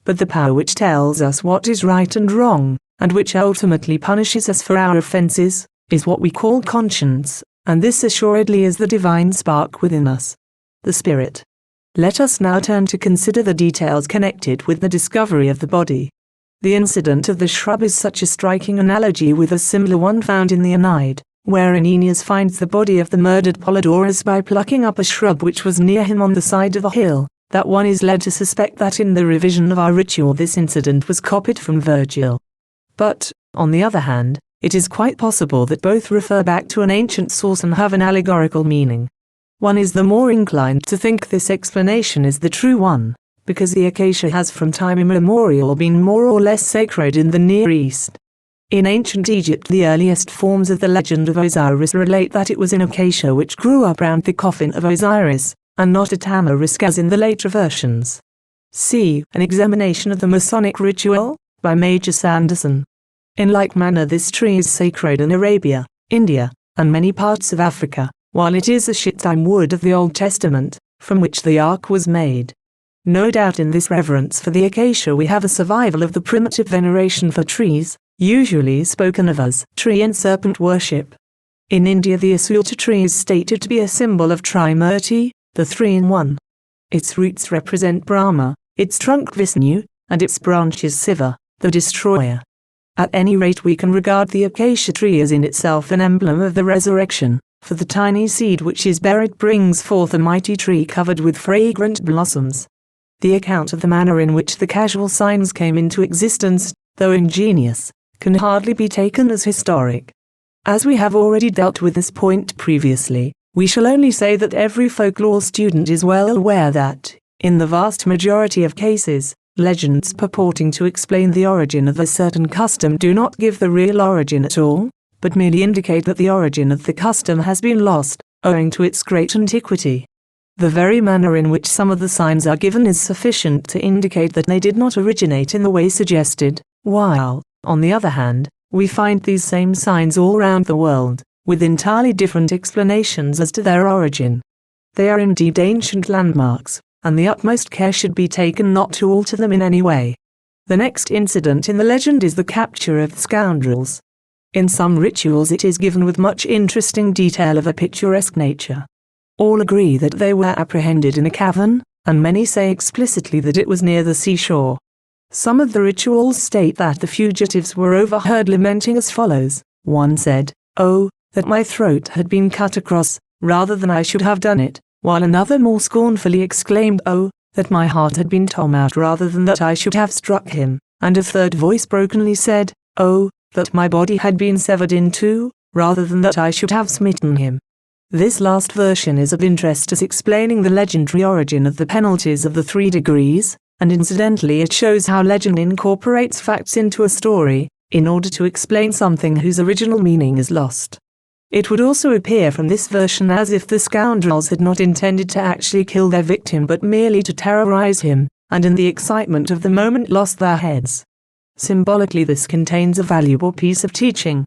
But the power which tells us what is right and wrong, and which ultimately punishes us for our offenses, is what we call conscience, and this assuredly is the divine spark within us, the spirit. Let us now turn to consider the details connected with the discovery of the body. The incident of the shrub is such a striking analogy with a similar one found in the Aeneid, wherein Aeneas finds the body of the murdered Polydorus by plucking up a shrub which was near him on the side of a hill, that one is led to suspect that in the revision of our ritual this incident was copied from Virgil. But, on the other hand, it is quite possible that both refer back to an ancient source and have an allegorical meaning. One is the more inclined to think this explanation is the true one, because the acacia has from time immemorial been more or less sacred in the Near East. In ancient Egypt, the earliest forms of the legend of Osiris relate that it was an acacia which grew up round the coffin of Osiris, and not a tamarisk as in the later versions. See An Examination of the Masonic Ritual, by Major Sanderson. In like manner, this tree is sacred in Arabia, India, and many parts of Africa, while it is a shittim wood of the Old Testament, from which the ark was made. No doubt in this reverence for the acacia we have a survival of the primitive veneration for trees, usually spoken of as tree and serpent worship. In India, the Asulta tree is stated to be a symbol of Trimurti, the 3-in-1. Its roots represent Brahma, its trunk Vishnu, and its branches Shiva, the destroyer. At any rate, we can regard the acacia tree as in itself an emblem of the resurrection, for the tiny seed which is buried brings forth a mighty tree covered with fragrant blossoms. The account of the manner in which the casual signs came into existence, though ingenious, can hardly be taken as historic. As we have already dealt with this point previously, we shall only say that every folklore student is well aware that, in the vast majority of cases, legends purporting to explain the origin of a certain custom do not give the real origin at all, but merely indicate that the origin of the custom has been lost, owing to its great antiquity. The very manner in which some of the signs are given is sufficient to indicate that they did not originate in the way suggested, while, on the other hand, we find these same signs all round the world, with entirely different explanations as to their origin. They are indeed ancient landmarks, and the utmost care should be taken not to alter them in any way. The next incident in the legend is the capture of the scoundrels. In some rituals it is given with much interesting detail of a picturesque nature. All agree that they were apprehended in a cavern, and many say explicitly that it was near the seashore. Some of the rituals state that the fugitives were overheard lamenting as follows. One said, "Oh, that my throat had been cut across, rather than I should have done it," while another more scornfully exclaimed, "Oh, that my heart had been torn out rather than that I should have struck him," and a third voice brokenly said, "Oh, that my body had been severed in two, rather than that I should have smitten him." This last version is of interest as explaining the legendary origin of the penalties of the 3 degrees, and incidentally it shows how legend incorporates facts into a story, in order to explain something whose original meaning is lost. It would also appear from this version as if the scoundrels had not intended to actually kill their victim but merely to terrorize him, and in the excitement of the moment lost their heads. Symbolically, this contains a valuable piece of teaching.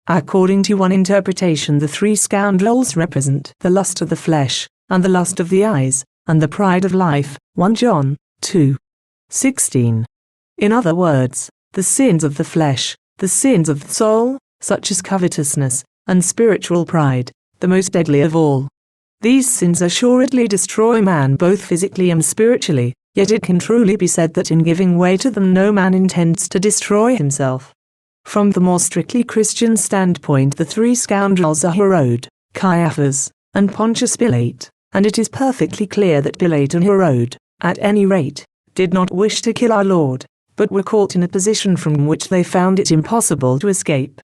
According to one interpretation, the 3 scoundrels represent the lust of the flesh, and the lust of the eyes, and the pride of life, 1 John 2:16. In other words, the sins of the flesh, the sins of the soul, such as covetousness, and spiritual pride, the most deadly of all. These sins assuredly destroy man both physically and spiritually, yet it can truly be said that in giving way to them no man intends to destroy himself. From the more strictly Christian standpoint, the 3 scoundrels are Herod, Caiaphas, and Pontius Pilate, and it is perfectly clear that Pilate and Herod, at any rate, did not wish to kill our Lord, but were caught in a position from which they found it impossible to escape.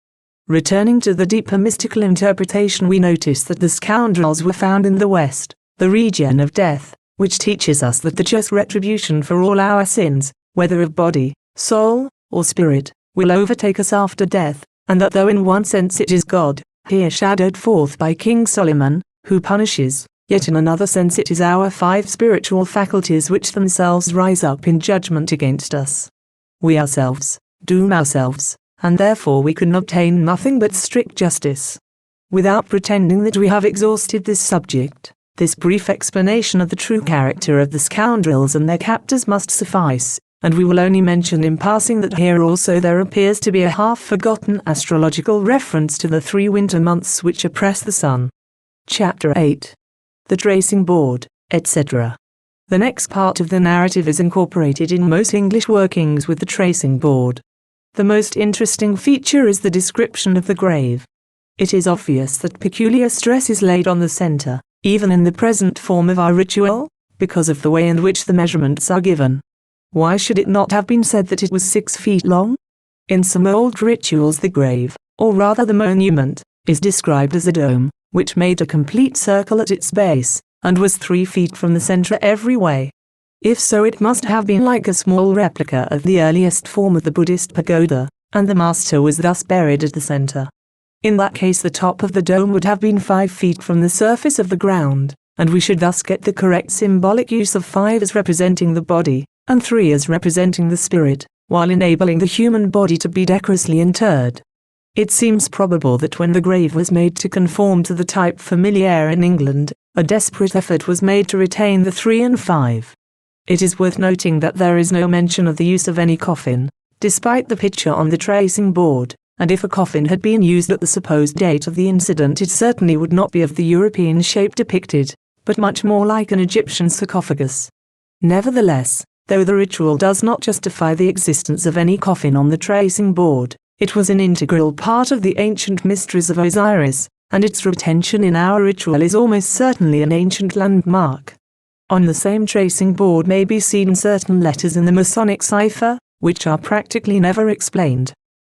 Returning to the deeper mystical interpretation, we notice that the scoundrels were found in the West, the region of death, which teaches us that the just retribution for all our sins, whether of body, soul, or spirit, will overtake us after death, and that though in one sense it is God, here shadowed forth by King Solomon, who punishes, yet in another sense it is our 5 spiritual faculties which themselves rise up in judgment against us. We ourselves doom ourselves, and therefore we can obtain nothing but strict justice. Without pretending that we have exhausted this subject, this brief explanation of the true character of the scoundrels and their captors must suffice, and we will only mention in passing that here also there appears to be a half-forgotten astrological reference to the 3 winter months which oppress the sun. Chapter 8. The Tracing Board, etc. The next part of the narrative is incorporated in most English workings with the tracing board. The most interesting feature is the description of the grave. It is obvious that peculiar stress is laid on the center, even in the present form of our ritual, because of the way in which the measurements are given. Why should it not have been said that it was 6 feet long? In some old rituals the grave, or rather the monument, is described as a dome, which made a complete circle at its base, and was 3 feet from the center every way. If so, it must have been like a small replica of the earliest form of the Buddhist pagoda, and the master was thus buried at the center. In that case the top of the dome would have been 5 feet from the surface of the ground, and we should thus get the correct symbolic use of 5 as representing the body, and 3 as representing the spirit, while enabling the human body to be decorously interred. It seems probable that when the grave was made to conform to the type familiar in England, a desperate effort was made to retain the 3 and 5. It is worth noting that there is no mention of the use of any coffin, despite the picture on the tracing board, and if a coffin had been used at the supposed date of the incident it certainly would not be of the European shape depicted, but much more like an Egyptian sarcophagus. Nevertheless, though the ritual does not justify the existence of any coffin on the tracing board, it was an integral part of the ancient mysteries of Osiris, and its retention in our ritual is almost certainly an ancient landmark. On the same tracing board may be seen certain letters in the Masonic cipher, which are practically never explained.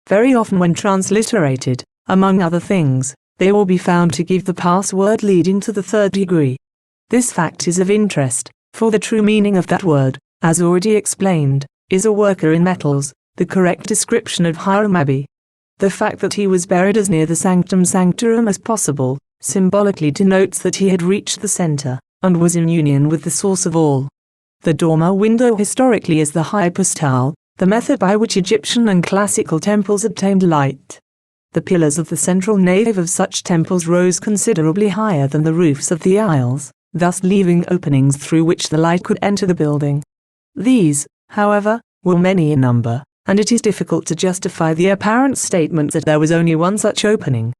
Very often when transliterated, among other things, they will be found to give the password leading to the 3rd degree. This fact is of interest, for the true meaning of that word, as already explained, is a worker in metals, the correct description of Hiram Abbey. The fact that he was buried as near the Sanctum Sanctorum as possible, symbolically denotes that he had reached the center, and was in union with the source of all. The dormer window historically is the hypostyle, the method by which Egyptian and classical temples obtained light. The pillars of the central nave of such temples rose considerably higher than the roofs of the aisles, thus leaving openings through which the light could enter the building. These, however, were many in number, and it is difficult to justify the apparent statement that there was only one such opening.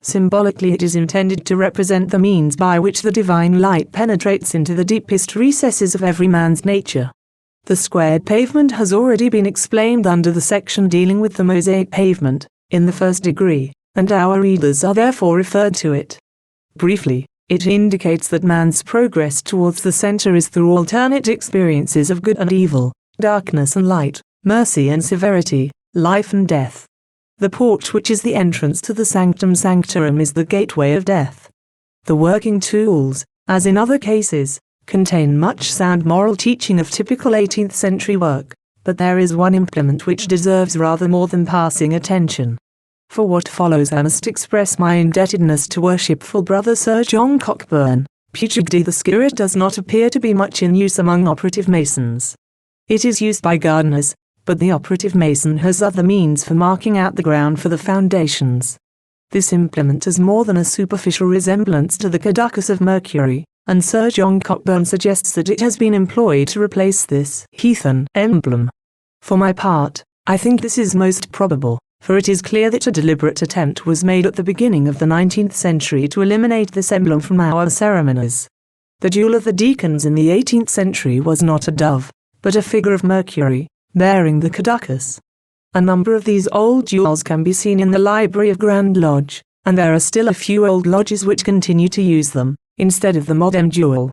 Symbolically it is intended to represent the means by which the divine light penetrates into the deepest recesses of every man's nature. The squared pavement has already been explained under the section dealing with the mosaic pavement, in the 1st degree, and our readers are therefore referred to it. Briefly, it indicates that man's progress towards the center is through alternate experiences of good and evil, darkness and light, mercy and severity, life and death. The porch, which is the entrance to the Sanctum Sanctorum, is the gateway of death. The working tools, as in other cases, contain much sound moral teaching of typical 18th century work, but there is one implement which deserves rather more than passing attention. For what follows I must express my indebtedness to worshipful brother Sir John Cockburn. Puchigdi the skewer does not appear to be much in use among operative masons. It is used by gardeners, but the operative mason has other means for marking out the ground for the foundations. This implement has more than a superficial resemblance to the caducus of Mercury, and Sir John Cockburn suggests that it has been employed to replace this heathen emblem. For my part, I think this is most probable, for it is clear that a deliberate attempt was made at the beginning of the 19th century to eliminate this emblem from our ceremonies. The jewel of the deacons in the 18th century was not a dove, but a figure of Mercury, bearing the caducus. A number of these old jewels can be seen in the library of Grand Lodge, and there are still a few old lodges which continue to use them, instead of the modern jewel.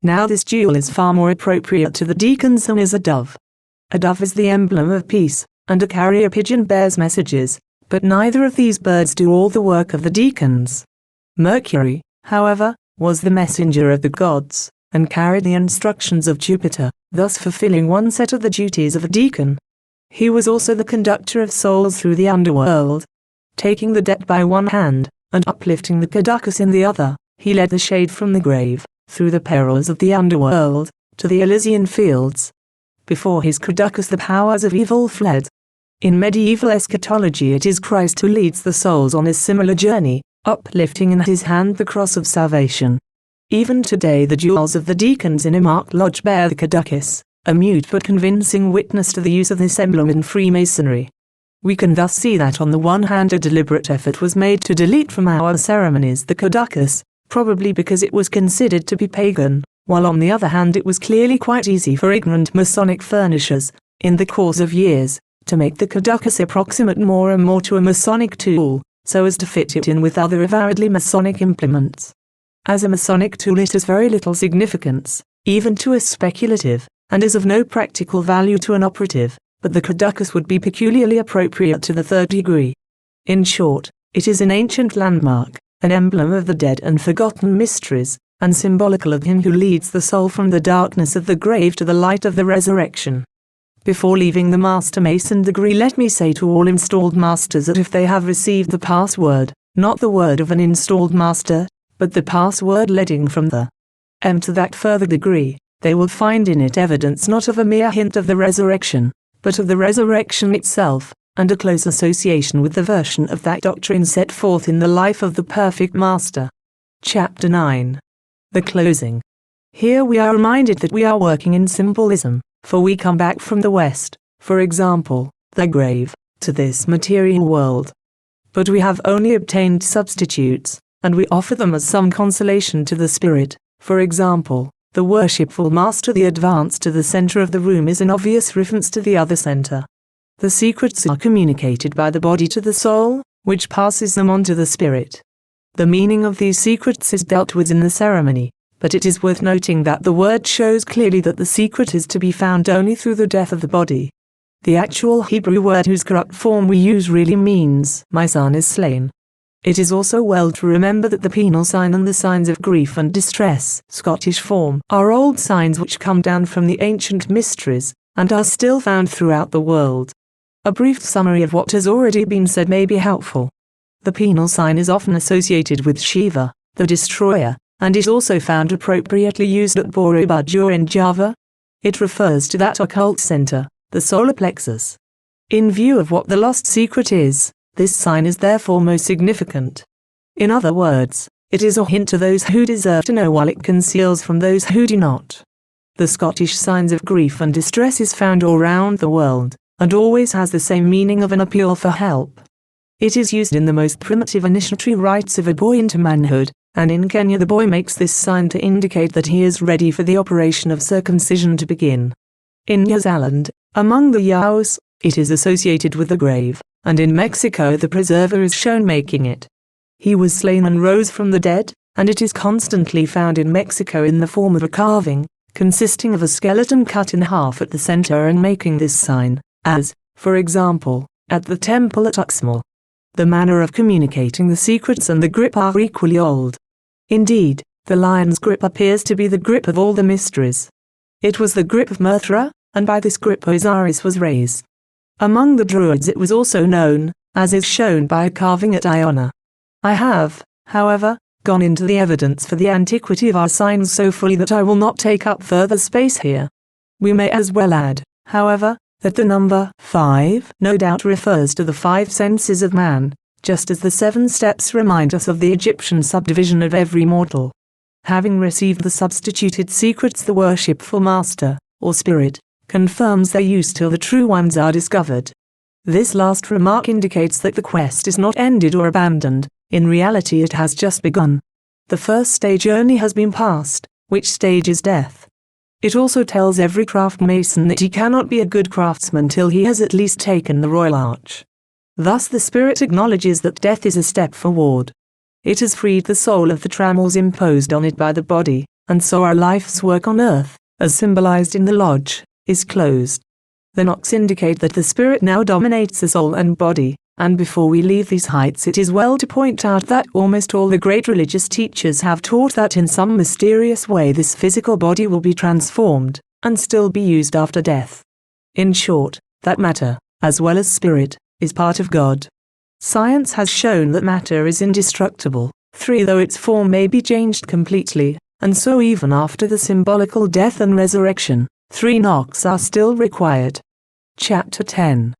Now this jewel is far more appropriate to the deacons than is a dove. A dove is the emblem of peace, and a carrier pigeon bears messages, but neither of these birds do all the work of the deacons. Mercury, however, was the messenger of the gods, and carried the instructions of Jupiter, thus fulfilling one set of the duties of a deacon. He was also the conductor of souls through the underworld. Taking the dead by one hand, and uplifting the caducus in the other, he led the shade from the grave, through the perils of the underworld, to the Elysian fields. Before his caducus the powers of evil fled. In medieval eschatology it is Christ who leads the souls on a similar journey, uplifting in his hand the cross of salvation. Even today the jewels of the deacons in a marked lodge bear the caducus, a mute but convincing witness to the use of this emblem in Freemasonry. We can thus see that on the one hand a deliberate effort was made to delete from our ceremonies the caducus, probably because it was considered to be pagan, while on the other hand it was clearly quite easy for ignorant Masonic furnishers, in the course of years, to make the caducus approximate more and more to a Masonic tool, so as to fit it in with other avowedly Masonic implements. As a Masonic tool it has very little significance, even to a speculative, and is of no practical value to an operative, but the caducus would be peculiarly appropriate to the third degree. In short, it is an ancient landmark, an emblem of the dead and forgotten mysteries, and symbolical of him who leads the soul from the darkness of the grave to the light of the resurrection. Before leaving the Master Mason degree, let me say to all installed masters that if they have received the password, not the word of an installed master, but the password leading from the M to that further degree, they will find in it evidence not of a mere hint of the resurrection, but of the resurrection itself, and a close association with the version of that doctrine set forth in the life of the perfect Master. Chapter 9. The closing. Here we are reminded that we are working in symbolism, for we come back from the West, for example, the grave, to this material world. But we have only obtained substitutes, and we offer them as some consolation to the spirit. For example, the worshipful Master. The advance to the center of the room is an obvious reference to the other center. The secrets are communicated by the body to the soul, which passes them on to the spirit. The meaning of these secrets is dealt with in the ceremony, but it is worth noting that the word shows clearly that the secret is to be found only through the death of the body. The actual Hebrew word whose corrupt form we use really means, "My son is slain." It is also well to remember that the penal sign and the signs of grief and distress, Scottish form, are old signs which come down from the ancient mysteries, and are still found throughout the world. A brief summary of what has already been said may be helpful. The penal sign is often associated with Shiva, the destroyer, and is also found appropriately used at Borobudur in Java. It refers to that occult center, the solar plexus. In view of what the lost secret is, this sign is therefore most significant. In other words, it is a hint to those who deserve to know while it conceals from those who do not. The Scottish signs of grief and distress is found all round the world, and always has the same meaning of an appeal for help. It is used in the most primitive initiatory rites of a boy into manhood, and in Kenya the boy makes this sign to indicate that he is ready for the operation of circumcision to begin. In New Zealand, among the Yaos, it is associated with the grave, and in Mexico the preserver is shown making it. He was slain and rose from the dead, and it is constantly found in Mexico in the form of a carving, consisting of a skeleton cut in half at the center and making this sign, as, for example, at the temple at Uxmal. The manner of communicating the secrets and the grip are equally old. Indeed, the lion's grip appears to be the grip of all the mysteries. It was the grip of Mithra, and by this grip Osiris was raised. Among the Druids it was also known, as is shown by a carving at Iona. I have, however, gone into the evidence for the antiquity of our signs so fully that I will not take up further space here. We may as well add, however, that the number 5 no doubt refers to the 5 senses of man, just as the 7 steps remind us of the Egyptian subdivision of every mortal. Having received the substituted secrets, the worshipful Master, or Spirit, confirms their use till the true ones are discovered. This last remark indicates that the quest is not ended or abandoned. In reality it has just begun. The first stage only has been passed, which stage is death. It also tells every craft mason that he cannot be a good craftsman till he has at least taken the Royal Arch. Thus the Spirit acknowledges that death is a step forward. It has freed the soul of the trammels imposed on it by the body, and so our life's work on earth, as symbolized in the lodge, is closed. The knocks indicate that the Spirit now dominates the soul and body, and before we leave these heights it is well to point out that almost all the great religious teachers have taught that in some mysterious way this physical body will be transformed, and still be used after death. In short, that matter, as well as spirit, is part of God. Science has shown that matter is indestructible. 3. Though its form may be changed completely, and so even after the symbolical death and resurrection, 3 knocks are still required. Chapter 10.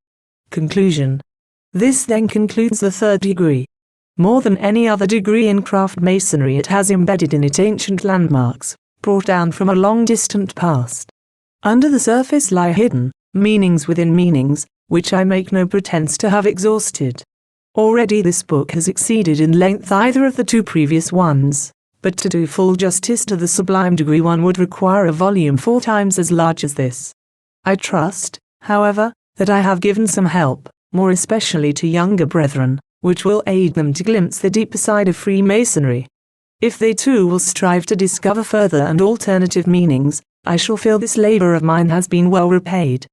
Conclusion. This then concludes the third degree. More than any other degree in craft masonry, it has embedded in it ancient landmarks, brought down from a long distant past. Under the surface lie hidden meanings within meanings, which I make no pretense to have exhausted. Already this book has exceeded in length either of the 2 previous ones, but to do full justice to the sublime degree one would require a volume 4 times as large as this. I trust, however, that I have given some help, more especially to younger brethren, which will aid them to glimpse the deeper side of Freemasonry. If they too will strive to discover further and alternative meanings, I shall feel this labor of mine has been well repaid.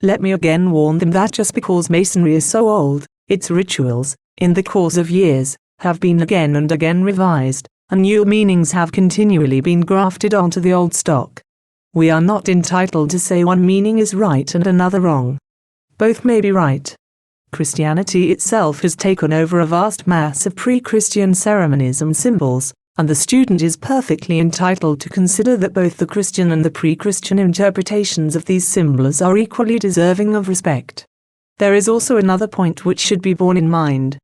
Let me again warn them that just because Masonry is so old, its rituals, in the course of years, have been again and again revised, and new meanings have continually been grafted onto the old stock. We are not entitled to say one meaning is right and another wrong. Both may be right. Christianity itself has taken over a vast mass of pre-Christian ceremonies and symbols, and the student is perfectly entitled to consider that both the Christian and the pre-Christian interpretations of these symbols are equally deserving of respect. There is also another point which should be borne in mind.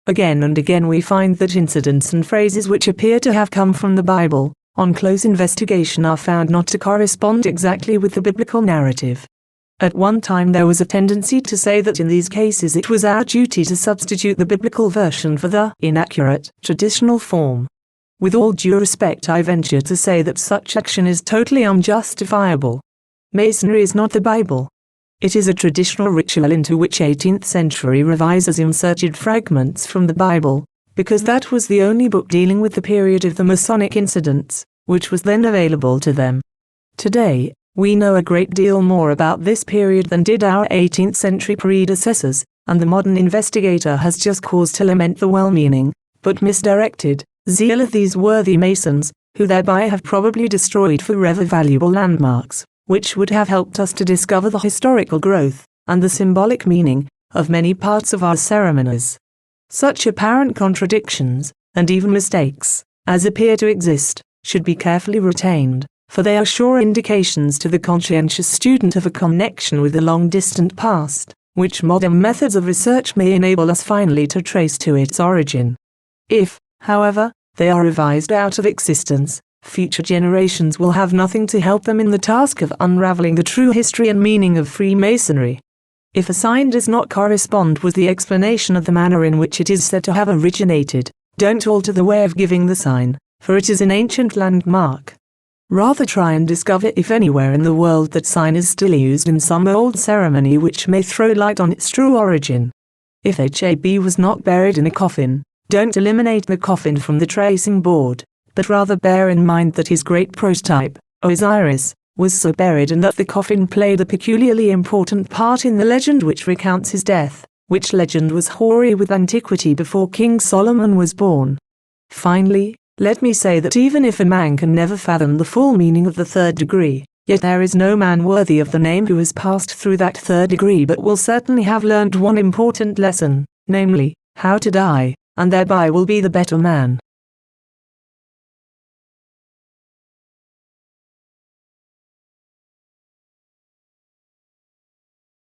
Again and again we find that incidents and phrases which appear to have come from the Bible, on close investigation are found not to correspond exactly with the biblical narrative. At one time there was a tendency to say that in these cases it was our duty to substitute the biblical version for the inaccurate traditional form. With all due respect, I venture to say that such action is totally unjustifiable. Masonry is not the Bible. It is a traditional ritual into which 18th century revisers inserted fragments from the Bible, because that was the only book dealing with the period of the Masonic incidents, which was then available to them. Today, we know a great deal more about this period than did our 18th century predecessors, and the modern investigator has just cause to lament the well-meaning, but misdirected, zeal of these worthy Masons, who thereby have probably destroyed forever valuable landmarks, which would have helped us to discover the historical growth, and the symbolic meaning, of many parts of our ceremonies. Such apparent contradictions, and even mistakes, as appear to exist, should be carefully retained, for they are sure indications to the conscientious student of a connection with the long-distant past, which modern methods of research may enable us finally to trace to its origin. If, however, they are revised out of existence, future generations will have nothing to help them in the task of unraveling the true history and meaning of Freemasonry. If a sign does not correspond with the explanation of the manner in which it is said to have originated, don't alter the way of giving the sign, for it is an ancient landmark. Rather try and discover if anywhere in the world that sign is still used in some old ceremony which may throw light on its true origin. If HAB was not buried in a coffin, don't eliminate the coffin from the tracing board, but rather bear in mind that his great prototype, Osiris, was so buried and that the coffin played a peculiarly important part in the legend which recounts his death, which legend was hoary with antiquity before King Solomon was born. Finally, let me say that even if a man can never fathom the full meaning of the third degree, yet there is no man worthy of the name who has passed through that third degree but will certainly have learned one important lesson, namely, how to die, and thereby will be the better man.